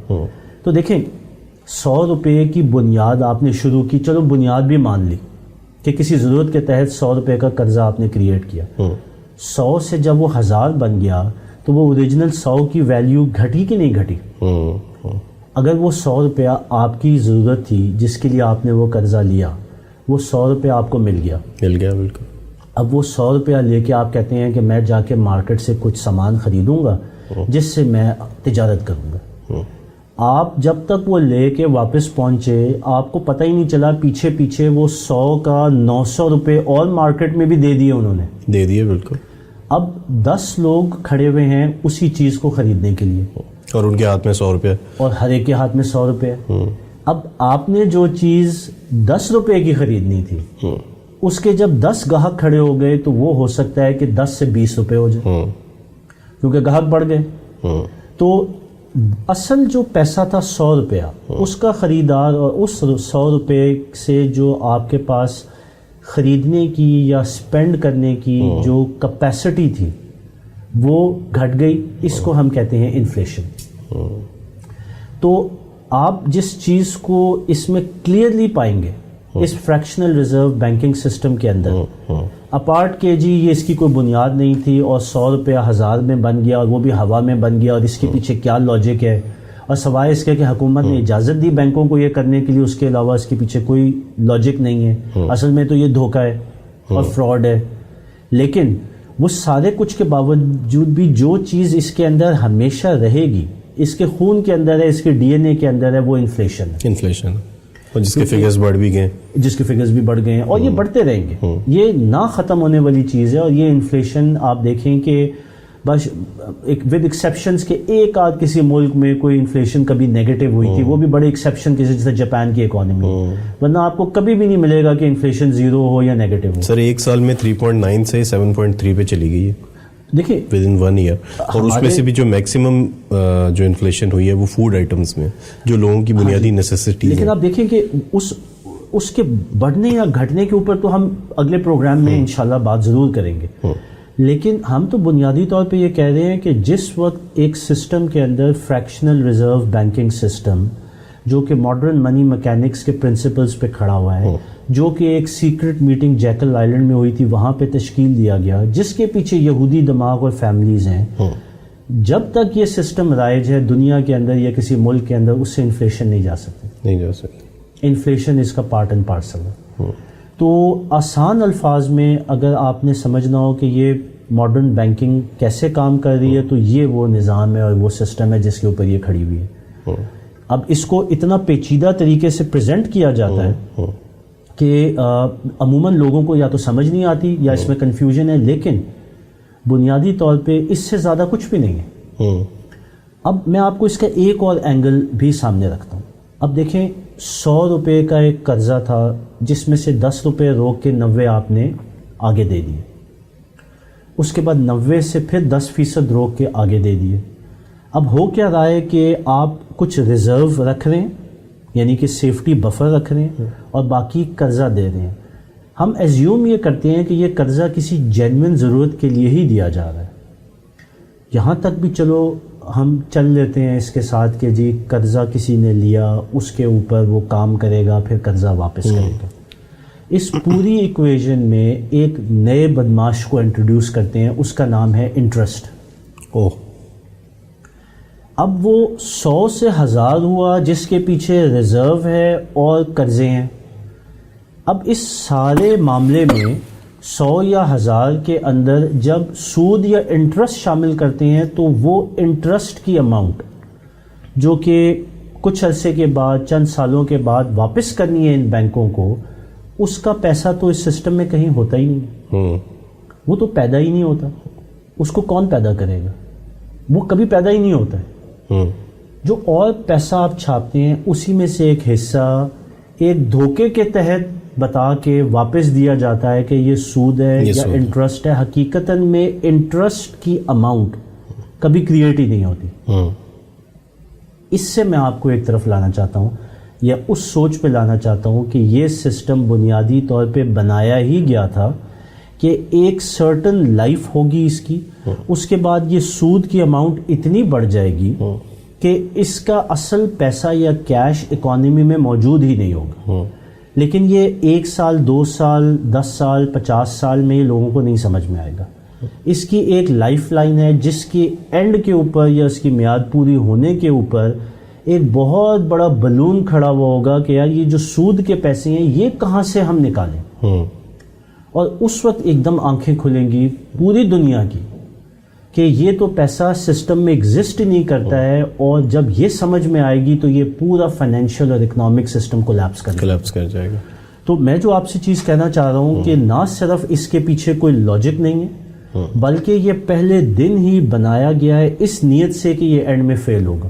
تو دیکھیں 100 روپے کی بنیاد آپ نے شروع کی, چلو بنیاد بھی مان لی کہ کسی ضرورت کے تحت 100 روپے کا قرضہ آپ نے کریٹ کیا. 100 سے جب وہ 1000 بن گیا تو وہ اوریجنل 100 کی ویلیو گھٹی کہ نہیں گھٹی؟ اگر وہ 100 روپیہ آپ کی ضرورت تھی جس کے لیے آپ نے وہ قرضہ لیا, وہ 100 روپیہ آپ کو مل گیا بالکل. اب وہ 100 روپیہ لے کے آپ کہتے ہیں کہ میں جا کے مارکیٹ سے کچھ سامان خریدوں گا جس سے میں تجارت کروں گا. آپ جب تک وہ لے کے واپس پہنچے آپ کو پتہ ہی نہیں چلا, پیچھے پیچھے وہ 100 کا 900 روپے اور مارکیٹ میں بھی دے دیے انہوں نے, دے دیے بالکل. اب 10 لوگ کھڑے ہوئے ہیں اسی چیز کو خریدنے کے لیے, اور ان کے ہاتھ میں 100 روپے, اور ہر ایک کے ہاتھ میں 100 روپے. اب آپ نے جو چیز 10 روپے کی خریدنی تھی اس کے جب 10 گاہک کھڑے ہو گئے تو وہ ہو سکتا ہے کہ 10 سے 20 روپے ہو جائے, کیونکہ گاہک بڑھ گئے. تو اصل جو پیسہ تھا 100 روپیہ, اس کا خریدار اور اس 100 روپے سے جو آپ کے پاس خریدنے کی یا سپینڈ کرنے کی جو کیپیسٹی تھی وہ گھٹ گئی. اس کو ہم کہتے ہیں انفلیشن. تو آپ جس چیز کو اس میں کلیئرلی پائیں گے اس فریکشنل ریزرو بینکنگ سسٹم کے اندر, اپارٹ کے جی یہ اس کی کوئی بنیاد نہیں تھی اور 100 روپیہ 1000 میں بن گیا اور وہ بھی ہوا میں بن گیا, اور اس کے پیچھے کیا لاجک ہے, اور سوائے اس کے کہ حکومت نے اجازت دی بینکوں کو یہ کرنے کے لیے, اس کے علاوہ اس کے پیچھے کوئی لاجک نہیں ہے. اصل میں تو یہ دھوکہ ہے اور فراڈ ہے. لیکن وہ سارے کچھ کے باوجود بھی جو چیز اس کے اندر ہمیشہ رہے گی, اس کے خون کے اندر ہے, اس کے ڈی این اے کے اندر ہے, وہ انفلیشن ہے. اور جس کے فگرز بڑھ بھی گئے, جس کے فگرز بھی بڑھ گئے ہیں اور یہ بڑھتے رہیں گے. یہ نہ ختم ہونے والی چیز ہے. اور یہ انفلیشن آپ دیکھیں کہ بس ایک ود ایکسیپشنز کے ایک آدھ کسی ملک میں کوئی انفلیشن کبھی نیگیٹو ہوئی تھی, وہ بھی بڑے ایکسیپشن کے جیسے جاپان کی اکانومی, ورنہ آپ کو کبھی بھی نہیں ملے گا کہ انفلیشن 0 ہو یا نیگیٹو ہو. سر ایک سال میں 3.9 سے 7.3 پہ چلی گئی ہے دیکھیں ود ان 1 ایئر. اور اس میں سے بھی جو میکسیمم جو انفلیشن ہوئی ہے وہ فوڈ آئٹمس میں, جو لوگوں کی بنیادی نیسیسٹیز. لیکن آپ دیکھیں کہ اس کے بڑھنے یا گھٹنے کے اوپر تو ہم اگلے پروگرام میں انشاءاللہ بات ضرور کریں گے. لیکن ہم تو بنیادی طور پہ یہ کہہ رہے ہیں کہ جس وقت ایک سسٹم کے اندر فریکشنل ریزرو بینکنگ سسٹم جو کہ ماڈرن منی میکینکس کے پرنسپلز پہ کھڑا ہوا ہے, جو کہ ایک سیکرٹ میٹنگ جیکل آئلینڈ میں ہوئی تھی وہاں پہ تشکیل دیا گیا, جس کے پیچھے یہودی دماغ اور فیملیز ہیں, جب تک یہ سسٹم رائج ہے دنیا کے اندر یا کسی ملک کے اندر, اس سے انفلیشن نہیں جا سکتی. انفلیشن اس کا پارٹ اینڈ پارسل ہے. تو آسان الفاظ میں اگر آپ نے سمجھنا ہو کہ یہ ماڈرن بینکنگ کیسے کام کر رہی ہے, تو یہ وہ نظام ہے اور وہ سسٹم ہے جس کے اوپر یہ کھڑی ہوئی ہے. اب اس کو اتنا پیچیدہ طریقے سے پریزنٹ کیا جاتا ہے کہ عموماً لوگوں کو یا تو سمجھ نہیں آتی یا اس میں کنفیوژن ہے, لیکن بنیادی طور پہ اس سے زیادہ کچھ بھی نہیں ہے. اب میں آپ کو اس کا ایک اور اینگل بھی سامنے رکھتا ہوں. اب دیکھیں 100 روپے کا ایک قرضہ تھا جس میں سے 10 روپے روک کے 90 آپ نے آگے دے دیے, اس کے بعد 90 سے پھر 10% روک کے آگے دے دیے. اب ہو کیا رہا ہے کہ آپ کچھ ریزرو رکھ رہے ہیں, یعنی کہ سیفٹی بفر رکھ رہے ہیں, اور باقی قرضہ دے رہے ہیں. ہم ایزیوم یہ کرتے ہیں کہ یہ قرضہ کسی جینوئن ضرورت کے لیے ہی دیا جا رہا ہے. یہاں تک بھی چلو ہم چل لیتے ہیں اس کے ساتھ کہ جی قرضہ کسی نے لیا, اس کے اوپر وہ کام کرے گا, پھر قرضہ واپس کرے گا. اس پوری ایکویژن میں ایک نئے بدماش کو انٹروڈیوس کرتے ہیں, اس کا نام ہے انٹرسٹ. اب وہ 100 سے 1000 ہوا جس کے پیچھے ریزرو ہے اور قرضے ہیں. اب اس سارے معاملے میں 100 یا 1000 کے اندر جب سود یا انٹرسٹ شامل کرتے ہیں تو وہ انٹرسٹ کی اماؤنٹ جو کہ کچھ عرصے کے بعد, چند سالوں کے بعد واپس کرنی ہے ان بینکوں کو, اس کا پیسہ تو اس سسٹم میں کہیں ہوتا ہی نہیں. وہ تو پیدا ہی نہیں ہوتا. اس کو کون پیدا کرے گا؟ وہ کبھی پیدا ہی نہیں ہوتا ہے. جو اور پیسہ آپ چھاپتے ہیں اسی میں سے ایک حصہ ایک دھوکے کے تحت بتا کے واپس دیا جاتا ہے کہ یہ سود ہے یا انٹرسٹ ہے. حقیقتاً میں انٹرسٹ کی اماؤنٹ کبھی کریٹ ہی نہیں ہوتی. اس سے میں آپ کو ایک طرف لانا چاہتا ہوں, یا اس سوچ پہ لانا چاہتا ہوں کہ یہ سسٹم بنیادی طور پہ بنایا ہی گیا تھا کہ ایک سرٹن لائف ہوگی اس کی, اس کے بعد یہ سود کی اماؤنٹ اتنی بڑھ جائے گی کہ اس کا اصل پیسہ یا کیش اکانومی میں موجود ہی نہیں ہوگا. لیکن یہ 1 سال 2 سال 10 سال 50 سال میں یہ لوگوں کو نہیں سمجھ میں آئے گا. اس کی ایک لائف لائن ہے جس کی اینڈ کے اوپر یا اس کی میعاد پوری ہونے کے اوپر ایک بہت بڑا بلون کھڑا ہوا ہوگا کہ یار یہ جو سود کے پیسے ہیں یہ کہاں سے ہم نکالیں. اور اس وقت ایک دم آنکھیں کھلیں گی پوری دنیا کی کہ یہ تو پیسہ سسٹم میں ایگزسٹ نہیں کرتا ہے, اور جب یہ سمجھ میں آئے گی تو یہ پورا فائنینشیل اور اکنامک سسٹم کولیپس کر جائے گا. تو میں جو آپ سے چیز کہنا چاہ رہا ہوں کہ نہ صرف اس کے پیچھے کوئی لاجک نہیں ہے, بلکہ یہ پہلے دن ہی بنایا گیا ہے اس نیت سے کہ یہ اینڈ میں فیل ہوگا.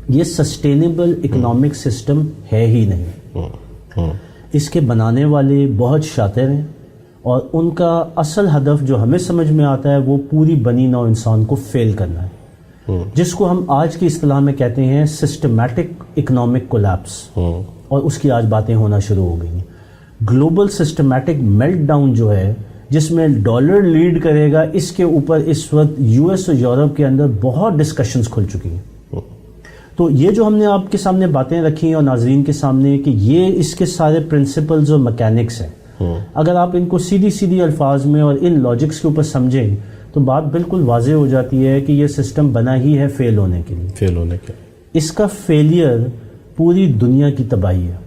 یہ سسٹینیبل اکنامک سسٹم ہے ہی نہیں. اس کے بنانے والے بہت شاطر ہیں, اور ان کا اصل ہدف جو ہمیں سمجھ میں آتا ہے وہ پوری بنی نوع انسان کو فیل کرنا ہے, جس کو ہم آج کی اصطلاح میں کہتے ہیں سسٹمیٹک اکنامک کولیپس. اور اس کی آج باتیں ہونا شروع ہو گئی ہیں. گلوبل سسٹمیٹک میلٹ ڈاؤن جو ہے جس میں ڈالر لیڈ کرے گا, اس کے اوپر اس وقت US اور یورپ کے اندر بہت ڈسکشنز کھل چکی ہیں. تو یہ جو ہم نے آپ کے سامنے باتیں رکھی ہیں اور ناظرین کے سامنے کہ یہ اس کے سارے پرنسپلز اور میکینکس ہیں, اگر آپ ان کو سیدھی الفاظ میں اور ان لاجکس کے اوپر سمجھیں تو بات بالکل واضح ہو جاتی ہے کہ یہ سسٹم بنا ہی ہے فیل ہونے کے لیے. اس کا فیلئر پوری دنیا کی تباہی ہے,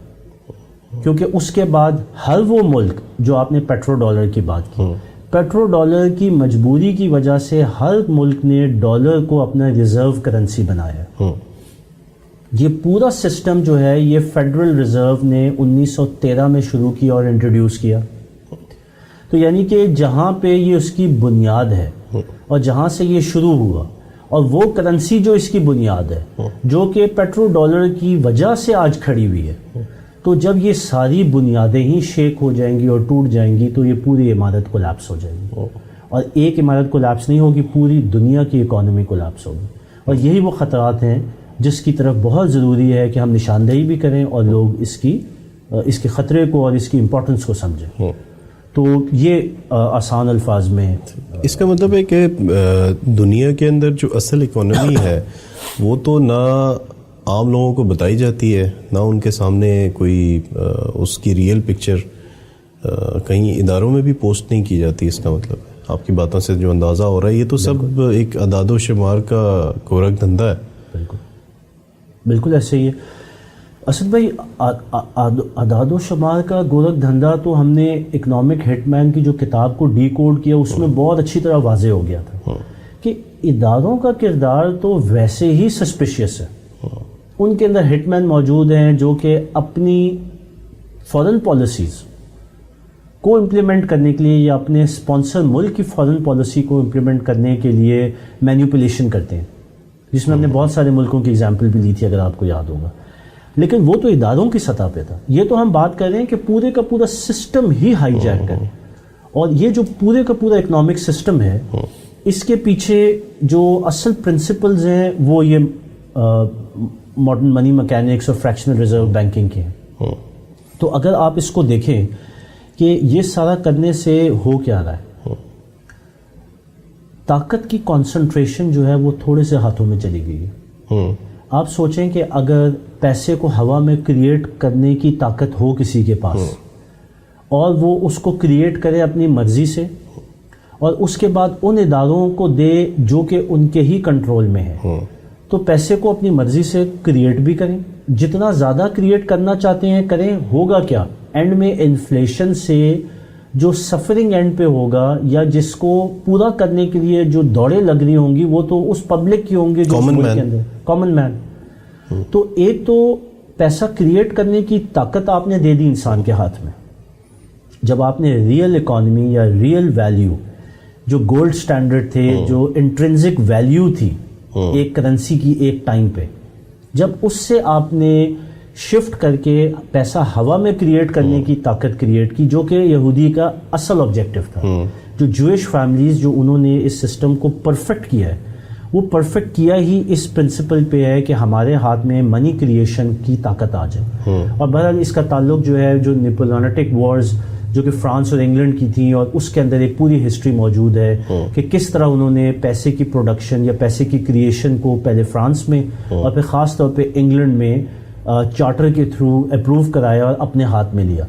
کیونکہ اس کے بعد ہر وہ ملک جو آپ نے پیٹرو ڈالر کی بات کی, پیٹرو ڈالر کی مجبوری کی وجہ سے ہر ملک نے ڈالر کو اپنا ریزرو کرنسی بنایا. یہ پورا سسٹم جو ہے یہ فیڈرل ریزرو نے 1913 میں شروع کیا اور انٹروڈیوس کیا. تو یعنی کہ جہاں پہ یہ اس کی بنیاد ہے اور جہاں سے یہ شروع ہوا, اور وہ کرنسی جو اس کی بنیاد ہے جو کہ پیٹرو ڈالر کی وجہ سے آج کھڑی ہوئی ہے, تو جب یہ ساری بنیادیں ہی شیک ہو جائیں گی اور ٹوٹ جائیں گی تو یہ پوری عمارت کولیپس ہو جائے گی. اور ایک عمارت کولیپس نہیں ہوگی, پوری دنیا کی اکانومی کولیپس ہوگی. اور یہی وہ خطرات ہیں جس کی طرف بہت ضروری ہے کہ ہم نشاندہی بھی کریں اور لوگ اس کے خطرے کو اور اس کی امپورٹنس کو سمجھیں. تو یہ آسان الفاظ میں اس کا مطلب ہے کہ دنیا کے اندر جو اصل اکانومی ہے وہ تو نہ عام لوگوں کو بتائی جاتی ہے, نہ ان کے سامنے کوئی اس کی ریئل پکچر کہیں اداروں میں بھی پوسٹ نہیں کی جاتی. اس کا مطلب ہے آپ کی باتوں سے جو اندازہ ہو رہا ہے یہ تو سب ایک اعداد و شمار کا گورکھ دھندا ہے. بالکل ایسے ہی ہے اسد بھائی. اعداد و شمار کا گورکھ دھندا تو ہم نے اکنامک ہٹ مین کی جو کتاب کو ڈی کوڈ کیا اس میں بہت اچھی طرح واضح ہو گیا تھا کہ اداروں کا کردار تو ویسے ہی سسپیشیس ہے. ان کے اندر ہٹ مین موجود ہیں جو کہ اپنی فارن پالیسیز کو امپلیمنٹ کرنے کے لیے یا اپنے اسپانسر ملک کی فارن پالیسی کو امپلیمنٹ کرنے کے لیے مینیپولیشن کرتے ہیں, جس میں ہم نے بہت سارے ملکوں کی ایگزامپل بھی لی تھی اگر آپ کو یاد ہوگا. لیکن وہ تو اداروں کی سطح پہ تھا. یہ تو ہم بات کر رہے ہیں کہ پورے کا پورا سسٹم ہی ہائی جیک کرے, اور یہ جو پورے کا پورا اکنامک سسٹم ہے اس کے پیچھے جو اصل پرنسپلز ہیں وہ یہ ماڈرن منی میکینکس اور فریکشنل ریزرو بینکنگ کے ہیں. تو اگر آپ اس کو دیکھیں کہ یہ سارا کرنے سے ہو کیا رہا ہے. طاقت کی کانسنٹریشن جو ہے وہ تھوڑے سے ہاتھوں میں چلی گئی ہے. آپ سوچیں کہ اگر پیسے کو ہوا میں کریٹ کرنے کی طاقت ہو کسی کے پاس اور وہ اس کو کریٹ کرے اپنی مرضی سے اور اس کے بعد ان اداروں کو دے جو کہ ان کے ہی کنٹرول میں ہے, تو پیسے کو اپنی مرضی سے کریٹ بھی کریں, جتنا زیادہ کریٹ کرنا چاہتے ہیں کریں. ہوگا کیا اینڈ میں انفلیشن سے جو سفرنگ اینڈ پہ ہوگا یا جس کو پورا کرنے کے لیے جو دوڑیں لگ رہی ہوں گی وہ تو اس پبلک کی ہوں گی جو ملک کے اندر کامن مین. تو ایک تو پیسہ کریٹ کرنے کی طاقت آپ نے دے دی انسان کے ہاتھ میں. جب آپ نے ریئل اکانومی یا ریئل ویلیو جو گولڈ سٹینڈرڈ تھے, جو انٹرنزک ویلیو تھی ایک کرنسی کی ایک ٹائم پہ, جب اس سے آپ نے شفٹ کر کے پیسہ ہوا میں کریٹ کرنے کی طاقت کریٹ کی, جو کہ یہودی کا اصل آبجیکٹو تھا. جو جوئش فیملیز جو انہوں نے اس سسٹم کو پرفیکٹ کیا ہے, وہ پرفیکٹ کیا ہی اس پرنسپل پہ ہے کہ ہمارے ہاتھ میں منی کریشن کی طاقت آ جائے. اور بہرحال اس کا تعلق جو ہے جو نیپولونٹک وارز جو کہ فرانس اور انگلینڈ کی تھیں, اور اس کے اندر ایک پوری ہسٹری موجود ہے کہ کس طرح انہوں نے پیسے کی پروڈکشن یا پیسے کی کریشن کو پہلے فرانس میں اور پھر خاص طور پہ انگلینڈ میں چارٹر کے تھرو اپروو کرایا اور اپنے ہاتھ میں لیا.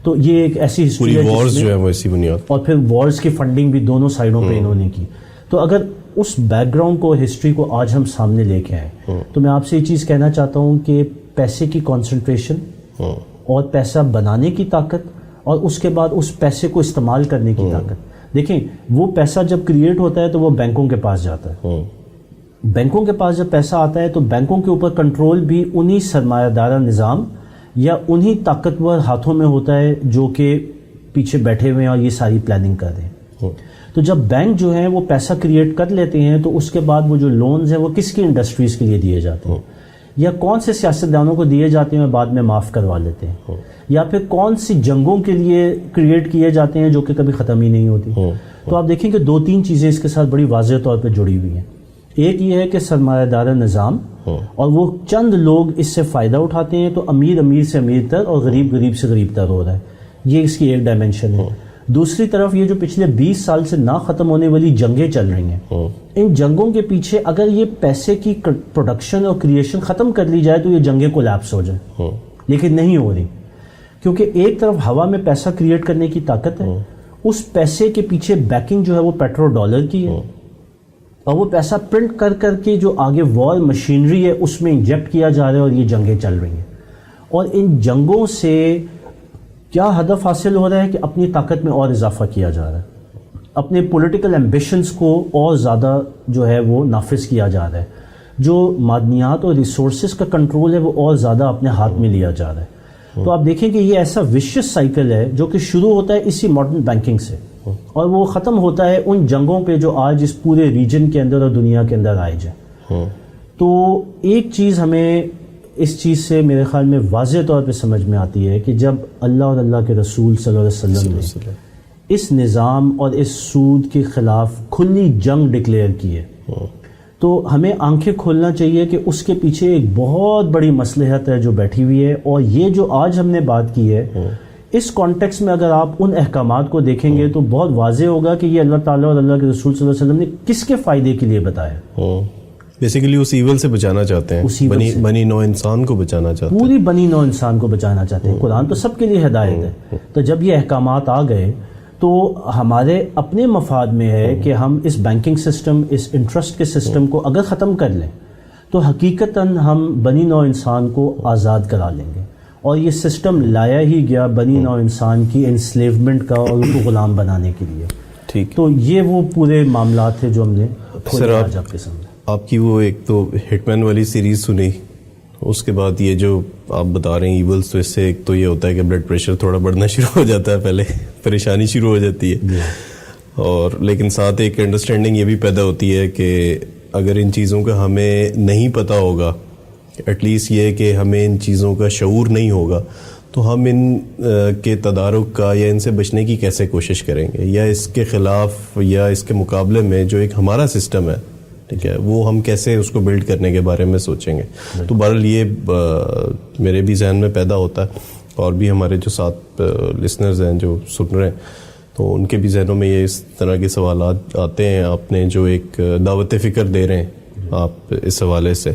تو یہ ایک ایسی ہسٹری ہے اور پھر وارز کی فنڈنگ بھی دونوں سائڈوں پہ انہوں نے کی. تو اگر اس بیک گراؤنڈ کو ہسٹری کو آج ہم سامنے لے کے آئیں تو میں آپ سے یہ چیز کہنا چاہتا ہوں کہ پیسے کی کانسنٹریشن اور پیسہ بنانے کی طاقت اور اس کے بعد اس پیسے کو استعمال کرنے کی طاقت. دیکھیں وہ پیسہ جب کریٹ ہوتا ہے تو وہ بینکوں کے پاس جاتا ہے. بینکوں کے پاس جب پیسہ آتا ہے تو بینکوں کے اوپر کنٹرول بھی انہی سرمایہ دارہ نظام یا انہی طاقتور ہاتھوں میں ہوتا ہے جو کہ پیچھے بیٹھے ہوئے ہیں اور یہ ساری پلاننگ کر رہے ہیں. تو جب بینک جو ہیں وہ پیسہ کریٹ کر لیتے ہیں تو اس کے بعد وہ جو لونز ہیں وہ کس کی انڈسٹریز کے لیے دیے جاتے ہیں, یا کون سے سیاستدانوں کو دیے جاتے ہیں بعد میں معاف کروا لیتے ہیں, یا پھر کون سی جنگوں کے لیے کریٹ کیے جاتے ہیں جو کہ کبھی ختم ہی نہیں ہوتی. تو آپ دیکھیں کہ 2-3 چیزیں اس کے ساتھ بڑی واضح طور پہ جڑی ہوئی ہیں. ایک یہ ہے کہ سرمایہ دارہ نظام اور وہ چند لوگ اس سے فائدہ اٹھاتے ہیں, تو امیر امیر سے امیر تر اور غریب غریب سے غریب تر ہو رہا ہے. یہ اس کی ایک ڈائمنشن ہے. دوسری طرف یہ جو پچھلے 20 سال سے نہ ختم ہونے والی جنگیں چل رہی ہیں, ان جنگوں کے پیچھے اگر یہ پیسے کی پروڈکشن اور کریشن ختم کر لی جائے تو یہ جنگیں کولیپس ہو جائیں, لیکن نہیں ہو رہی, کیونکہ ایک طرف ہوا میں پیسہ کریٹ کرنے کی طاقت ہے, اس پیسے کے پیچھے بیکنگ جو ہے وہ پیٹرو ڈالر کی ہے, اور وہ پیسہ پرنٹ کر کر کے جو آگے وار مشینری ہے اس میں انجیکٹ کیا جا رہا ہے, اور یہ جنگیں چل رہی ہیں. اور ان جنگوں سے کیا ہدف حاصل ہو رہا ہے کہ اپنی طاقت میں اور اضافہ کیا جا رہا ہے, اپنے پولیٹیکل ایمبیشنز کو اور زیادہ جو ہے وہ نافذ کیا جا رہا ہے, جو معدنیات اور ریسورسز کا کنٹرول ہے وہ اور زیادہ اپنے ہاتھ میں لیا جا رہا ہے. تو آپ دیکھیں کہ یہ ایسا وشیس سائیکل ہے جو کہ شروع ہوتا ہے اسی ماڈرن بینکنگ سے, اور وہ ختم ہوتا ہے ان جنگوں پہ جو آج اس پورے ریجن کے اندر اور دنیا کے اندر آئے جائیں. تو ایک چیز ہمیں اس چیز سے میرے خیال میں واضح طور پہ سمجھ میں آتی ہے کہ جب اللہ اور اللہ کے رسول صلی اللہ علیہ وسلم نے اس نظام اور اس سود کے خلاف کھلی جنگ ڈکلیئر کی ہے, تو ہمیں آنکھیں کھولنا چاہیے کہ اس کے پیچھے ایک بہت بڑی مصلحت ہے جو بیٹھی ہوئی ہے. اور یہ جو آج ہم نے بات کی ہے اس کانٹیکس میں اگر آپ ان احکامات کو دیکھیں گے تو بہت واضح ہوگا کہ یہ اللہ تعالیٰ اور اللہ کے رسول صلی اللہ علیہ وسلم نے کس کے فائدے کے لیے بتایا. بیسیکلی اس ایول سے بچانا چاہتے ہیں, بنی نو انسان کو بچانا چاہتے ہیں, پوری بنی نو انسان کو بچانا چاہتے ہیں. قرآن تو سب کے لیے ہدایت ہے. تو جب یہ احکامات آ گئے تو ہمارے اپنے مفاد میں ہے کہ ہم اس بینکنگ سسٹم, اس انٹرسٹ کے سسٹم کو اگر ختم کر لیں تو حقیقتاً ہم بنی نو انسان کو آزاد کرا لیں گے. اور یہ سسٹم لایا ہی گیا بنی نو انسان کی انسلیومنٹ کا اور ان کو غلام بنانے کے لیے. ٹھیک, تو یہ وہ پورے معاملات تھے جو ہم نے آج آپ کے سامنے. آپ کی وہ ایک تو ہٹ مین والی سیریز سنی, اس کے بعد یہ جو آپ بتا رہے ہیں ایولز, تو اس سے ایک تو یہ ہوتا ہے کہ بلڈ پریشر تھوڑا بڑھنا شروع ہو جاتا ہے, پہلے پریشانی شروع ہو جاتی ہے, اور لیکن ساتھ ایک انڈرسٹینڈنگ یہ بھی پیدا ہوتی ہے کہ اگر ان چیزوں کا ہمیں نہیں پتہ ہوگا, ایٹ لیسٹ یہ کہ ہمیں ان چیزوں کا شعور نہیں ہوگا, تو ہم ان کے تدارک کا یا ان سے بچنے کی کیسے کوشش کریں گے, یا اس کے خلاف یا اس کے مقابلے میں جو ایک ہمارا سسٹم ہے, ٹھیک ہے, وہ ہم کیسے اس کو بلڈ کرنے کے بارے میں سوچیں گے. تو بہرحال یہ میرے بھی ذہن میں پیدا ہوتا ہے. اور بھی ہمارے جو ساتھ لسنرز ہیں جو سن رہے ہیں تو ان کے بھی ذہنوں میں یہ اس طرح کے سوالات آتے ہیں. آپ نے جو ایک دعوت فکر دے رہے ہیں آپ اس حوالے سے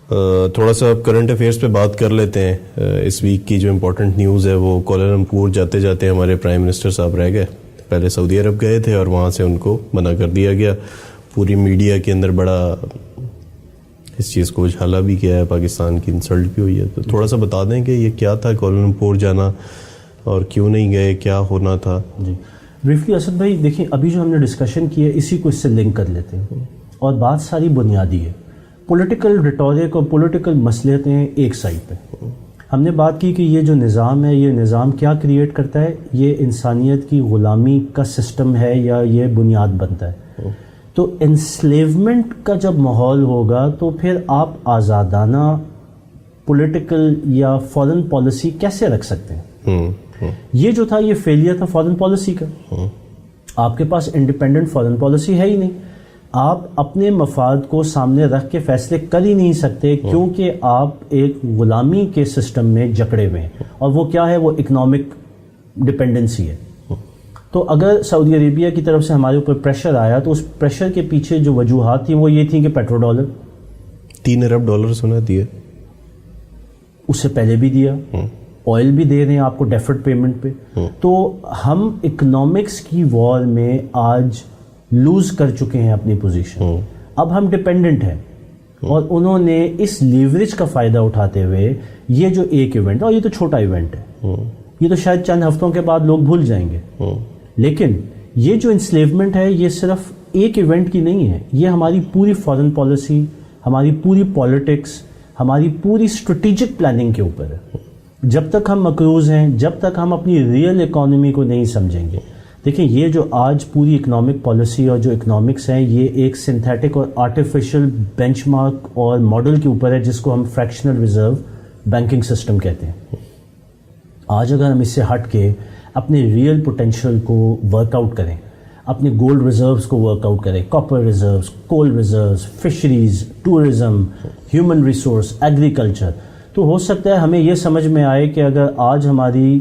تھوڑا سا کرنٹ افیئرس پہ بات کر لیتے ہیں. اس ویک کی جو امپورٹنٹ نیوز ہے وہ کوالالمپور جاتے جاتے ہمارے پرائم منسٹر صاحب رہ گئے. پہلے سعودی عرب گئے تھے اور وہاں سے ان کو منع کر دیا گیا. پوری میڈیا کے اندر بڑا اس چیز کو اجھالا بھی کیا ہے, پاکستان کی انسلٹ بھی ہوئی ہے. تو تھوڑا سا بتا دیں کہ یہ کیا تھا کوالالمپور جانا اور کیوں نہیں گئے, کیا ہونا تھا. جی بریفلی اسد بھائی دیکھیں, ابھی جو ہم نے ڈسکشن کی ہے اسی کو اس سے لنک کر لیتے ہیں, اور بات ساری بنیادی ہے. پولیٹیکل ریٹورک اور پولیٹیکل مصلحتیں ایک سائڈ پہ. ہم نے بات کی کہ یہ جو نظام ہے یہ نظام کیا کریٹ کرتا ہے, یہ انسانیت کی غلامی کا سسٹم ہے یا یہ بنیاد بنتا ہے. تو انسلیومنٹ کا جب ماحول ہوگا تو پھر آپ آزادانہ پولیٹیکل یا فارن پالیسی کیسے رکھ سکتے ہیں؟ یہ جو تھا یہ فیلئر تھا فارن پالیسی کا. آپ کے پاس انڈیپینڈنٹ فارن پالیسی ہے ہی نہیں. آپ اپنے مفاد کو سامنے رکھ کے فیصلے کر ہی نہیں سکتے کیونکہ آپ ایک غلامی کے سسٹم میں جکڑے ہوئے ہیں. اور وہ کیا ہے, وہ اکنامک ڈپینڈنسی ہے. تو اگر سعودی عربیہ کی طرف سے ہمارے اوپر پریشر آیا تو اس پریشر کے پیچھے جو وجوہات تھیں وہ یہ تھیں کہ پیٹرو ڈالر 3 ارب ڈالر سنا دیے, اس سے پہلے بھی دیا, آئل بھی دے رہے ہیں آپ کو ڈیفرڈ پیمنٹ پہ. تو ہم اکنامکس کی وار میں آج لوز کر چکے ہیں اپنی پوزیشن. اب ہم ڈپینڈنٹ ہیں اور انہوں نے اس لیوریج کا فائدہ اٹھاتے ہوئے یہ جو ایک ایونٹ ہے, اور یہ تو چھوٹا ایونٹ ہے, یہ تو شاید چند ہفتوں کے بعد لوگ بھول جائیں گے, لیکن یہ جو انسلیومنٹ ہے یہ صرف ایک ایونٹ کی نہیں ہے, یہ ہماری پوری فارن پالیسی, ہماری پوری پالیٹکس, ہماری پوری اسٹریٹجک پلاننگ کے اوپر ہے. جب تک ہم مقروض ہیں, جب تک ہم اپنی ریئل اکانومی کو نہیں سمجھیں گے. دیکھیں یہ جو آج پوری اکنامک پالیسی اور جو اکنامکس ہیں یہ ایک سنتھیٹک اور آرٹیفیشل بینچ مارک اور ماڈل کے اوپر ہے جس کو ہم فریکشنل ریزرو بینکنگ سسٹم کہتے ہیں. آج اگر ہم اس سے ہٹ کے اپنے ریئل پوٹینشیل کو ورک آؤٹ کریں, اپنے گولڈ ریزروز کو ورک آؤٹ کریں, copper reserves, coal reserves, fisheries, tourism, human resource, agriculture, تو ہو سکتا ہے ہمیں یہ سمجھ میں آئے کہ اگر آج ہماری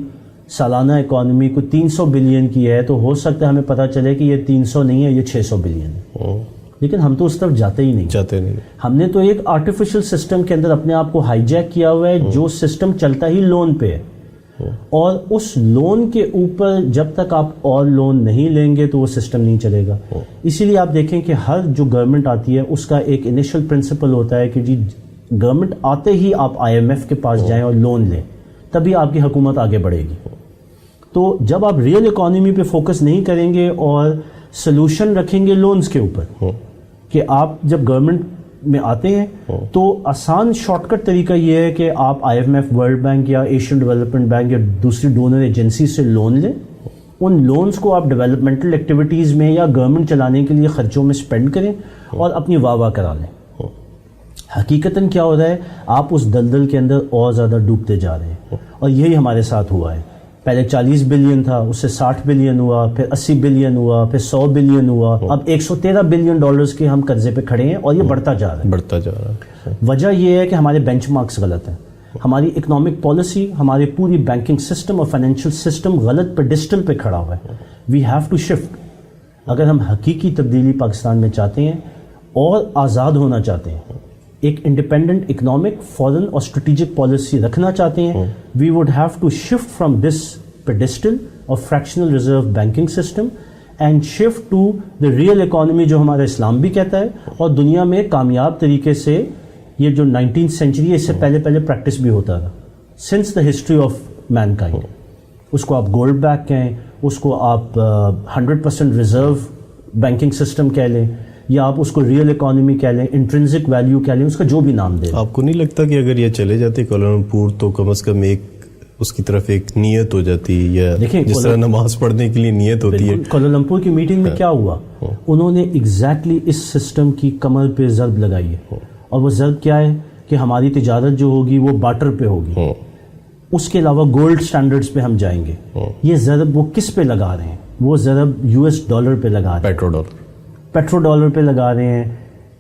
سالانہ اکانومی کو 300 بلین کی ہے تو ہو سکتا ہے ہمیں پتہ چلے کہ یہ 300 نہیں ہے, یہ 600 بلین ہے. لیکن ہم تو اس طرف جاتے ہی نہیں. ہم نے تو ایک آرٹیفیشل سسٹم کے اندر اپنے آپ کو ہائی جیک کیا ہوا ہے جو سسٹم چلتا ہی لون پہ ہے, اور اس لون کے اوپر جب تک آپ اور لون نہیں لیں گے تو وہ سسٹم نہیں چلے گا. اسی لیے آپ دیکھیں کہ ہر جو گورنمنٹ آتی ہے اس کا ایک انیشل پرنسپل ہوتا ہے کہ جی گورنمنٹ آتے ہی آپ IMF کے پاس جائیں اور لون لیں, تبھی آپ کی حکومت آگے بڑھے گی. تو جب آپ ریئل اکانومی پہ فوکس نہیں کریں گے اور سلوشن رکھیں گے لونز کے اوپر, کہ آپ جب گورنمنٹ میں آتے ہیں تو آسان شارٹ کٹ طریقہ یہ ہے کہ آپ IMF, ورلڈ بینک یا ایشین ڈیولپمنٹ بینک یا دوسری ڈونر ایجنسی سے لون لیں, ان لونز کو آپ ڈیولپمنٹل ایکٹیویٹیز میں یا گورنمنٹ چلانے کے لیے خرچوں میں سپینڈ کریں اور اپنی واہ واہ کرا لیں. حقیقتاً کیا ہو رہا ہے, آپ اس دلدل کے اندر اور زیادہ ڈوبتے جا رہے ہیں, اور یہی ہمارے ساتھ ہوا ہے. پہلے 40 بلین تھا, اس سے 60 بلین ہوا, پھر 80 بلین ہوا, پھر 100 بلین ہوا, اب 113 بلین ڈالرز کے ہم قرضے پہ کھڑے ہیں, اور یہ بڑھتا جا رہا ہے. وجہ یہ ہے کہ ہمارے بینچ مارکس غلط ہیں, ہماری اکنامک پالیسی, ہماری پوری بینکنگ سسٹم اور فائنینشیل سسٹم غلط پیڈسٹل پہ کھڑا ہوا ہے. We have to shift. اگر ہم حقیقی تبدیلی پاکستان میں چاہتے ہیں اور آزاد ہونا چاہتے ہیں, ایک انڈیپینڈنٹ اکنامک, فارن اور اسٹریٹجک پالیسی رکھنا چاہتے ہیں, we would have to shift from this pedestal اور fractional reserve banking system and shift to the real economy جو ہمارا اسلام بھی کہتا ہے, اور دنیا میں کامیاب طریقے سے یہ جو 19th سینچری ہے اس سے پہلے پریکٹس بھی ہوتا تھا since the history of mankind. اس کو آپ گولڈ بیک کہیں, اس کو آپ 100% ریزرو بینکنگ سسٹم کہہ لیں, یا آپ اس کو ریئل اکانومی کہہ لیں, انٹرنسک ویلیو کہہ لیں, اس کا جو بھی نام دیں. آپ کو نہیں لگتا کہ اگر یہ چلے جاتے کوالالمپور تو کم از کم ایک اس کی طرف ایک نیت ہو جاتی ہے, یا جس طرح نماز پڑھنے کے لیے نیت ہوتی ہے. کوالالمپور کی میٹنگ میں کیا ہوا, انہوں نے ایگزیکٹلی اس سسٹم کی کمر پہ ضرب لگائی ہے, اور وہ ضرب کیا ہے کہ ہماری تجارت جو ہوگی وہ بارٹر پہ ہوگی, اس کے علاوہ گولڈ سٹینڈرڈز پہ ہم جائیں گے. یہ ضرب وہ کس پہ لگا رہے ہیں, وہ ضرب US ڈالر پہ لگا رہے ہیں, پیٹرو ڈالر پہ لگا رہے ہیں,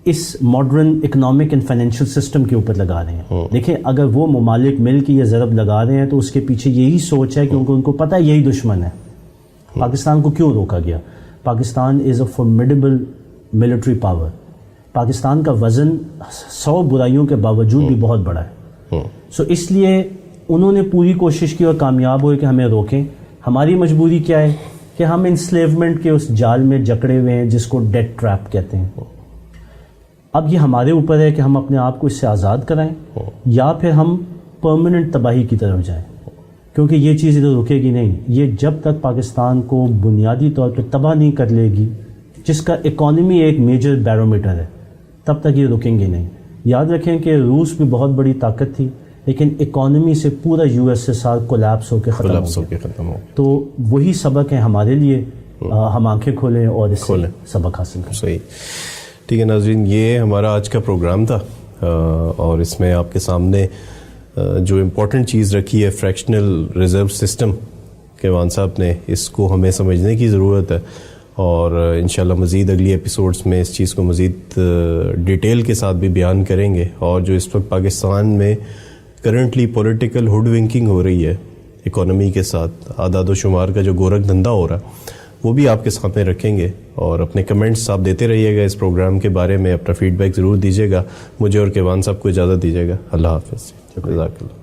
اس modern economic and financial system کے اوپر لگا رہے ہیں. دیکھیں اگر وہ ممالک مل کے یہ ضرب لگا رہے ہیں تو اس کے پیچھے یہی سوچ ہے کہ ان کو پتہ ہے یہی دشمن ہے. پاکستان کو کیوں روکا گیا؟ پاکستان از اے فارمیڈیبل ملٹری پاور. پاکستان کا وزن 100 برائیوں کے باوجود بھی بہت بڑا ہے. سو اس لیے انہوں نے پوری کوشش کی اور کامیاب ہوئے کہ ہمیں روکیں. ہماری مجبوری کیا ہے کہ ہم انسلیومنٹ کے اس جال میں جکڑے ہوئے ہیں جس کو ڈیٹ ٹریپ کہتے ہیں. اب یہ ہمارے اوپر ہے کہ ہم اپنے آپ کو اس سے آزاد کرائیں یا پھر ہم پرماننٹ تباہی کی طرف جائیں، کیونکہ یہ چیز ادھر رکے گی نہیں. یہ جب تک پاکستان کو بنیادی طور پہ تباہ نہیں کر لے گی، جس کا اکانومی ایک میجر بیرومیٹر ہے، تب تک یہ رکیں گے نہیں. یاد رکھیں کہ روس بھی بہت بڑی طاقت تھی لیکن اکانومی سے پورا USSR کولیپس ہو کے ختم ہو. تو وہی سبق ہے ہمارے لیے. ہم آنکھیں کھولیں اور اس سے سبق حاصل کریں. صحیح. ٹھیک ہے ناظرین، یہ ہمارا آج کا پروگرام تھا اور اس میں آپ کے سامنے جو امپورٹنٹ چیز رکھی ہے فریکشنل ریزرو سسٹم کیوان صاحب نے، اس کو ہمیں سمجھنے کی ضرورت ہے اور انشاءاللہ مزید اگلی ایپیسوڈز میں اس چیز کو مزید ڈیٹیل کے ساتھ بھی بیان کریں گے. اور جو اس وقت پاکستان میں کرنٹلی پولیٹیکل ہوڈ ونکنگ ہو رہی ہے اکانومی کے ساتھ، اعداد و شمار کا جو گورکھ دھندا ہو رہا، وہ بھی آپ کے سامنے رکھیں گے. اور اپنے کمنٹس آپ دیتے رہیے گا اس پروگرام کے بارے میں، اپنا فیڈ بیک ضرور دیجیے گا. مجھے اور کیوان صاحب کو اجازت دیجیے گا. اللہ حافظ. جزاک اللہ.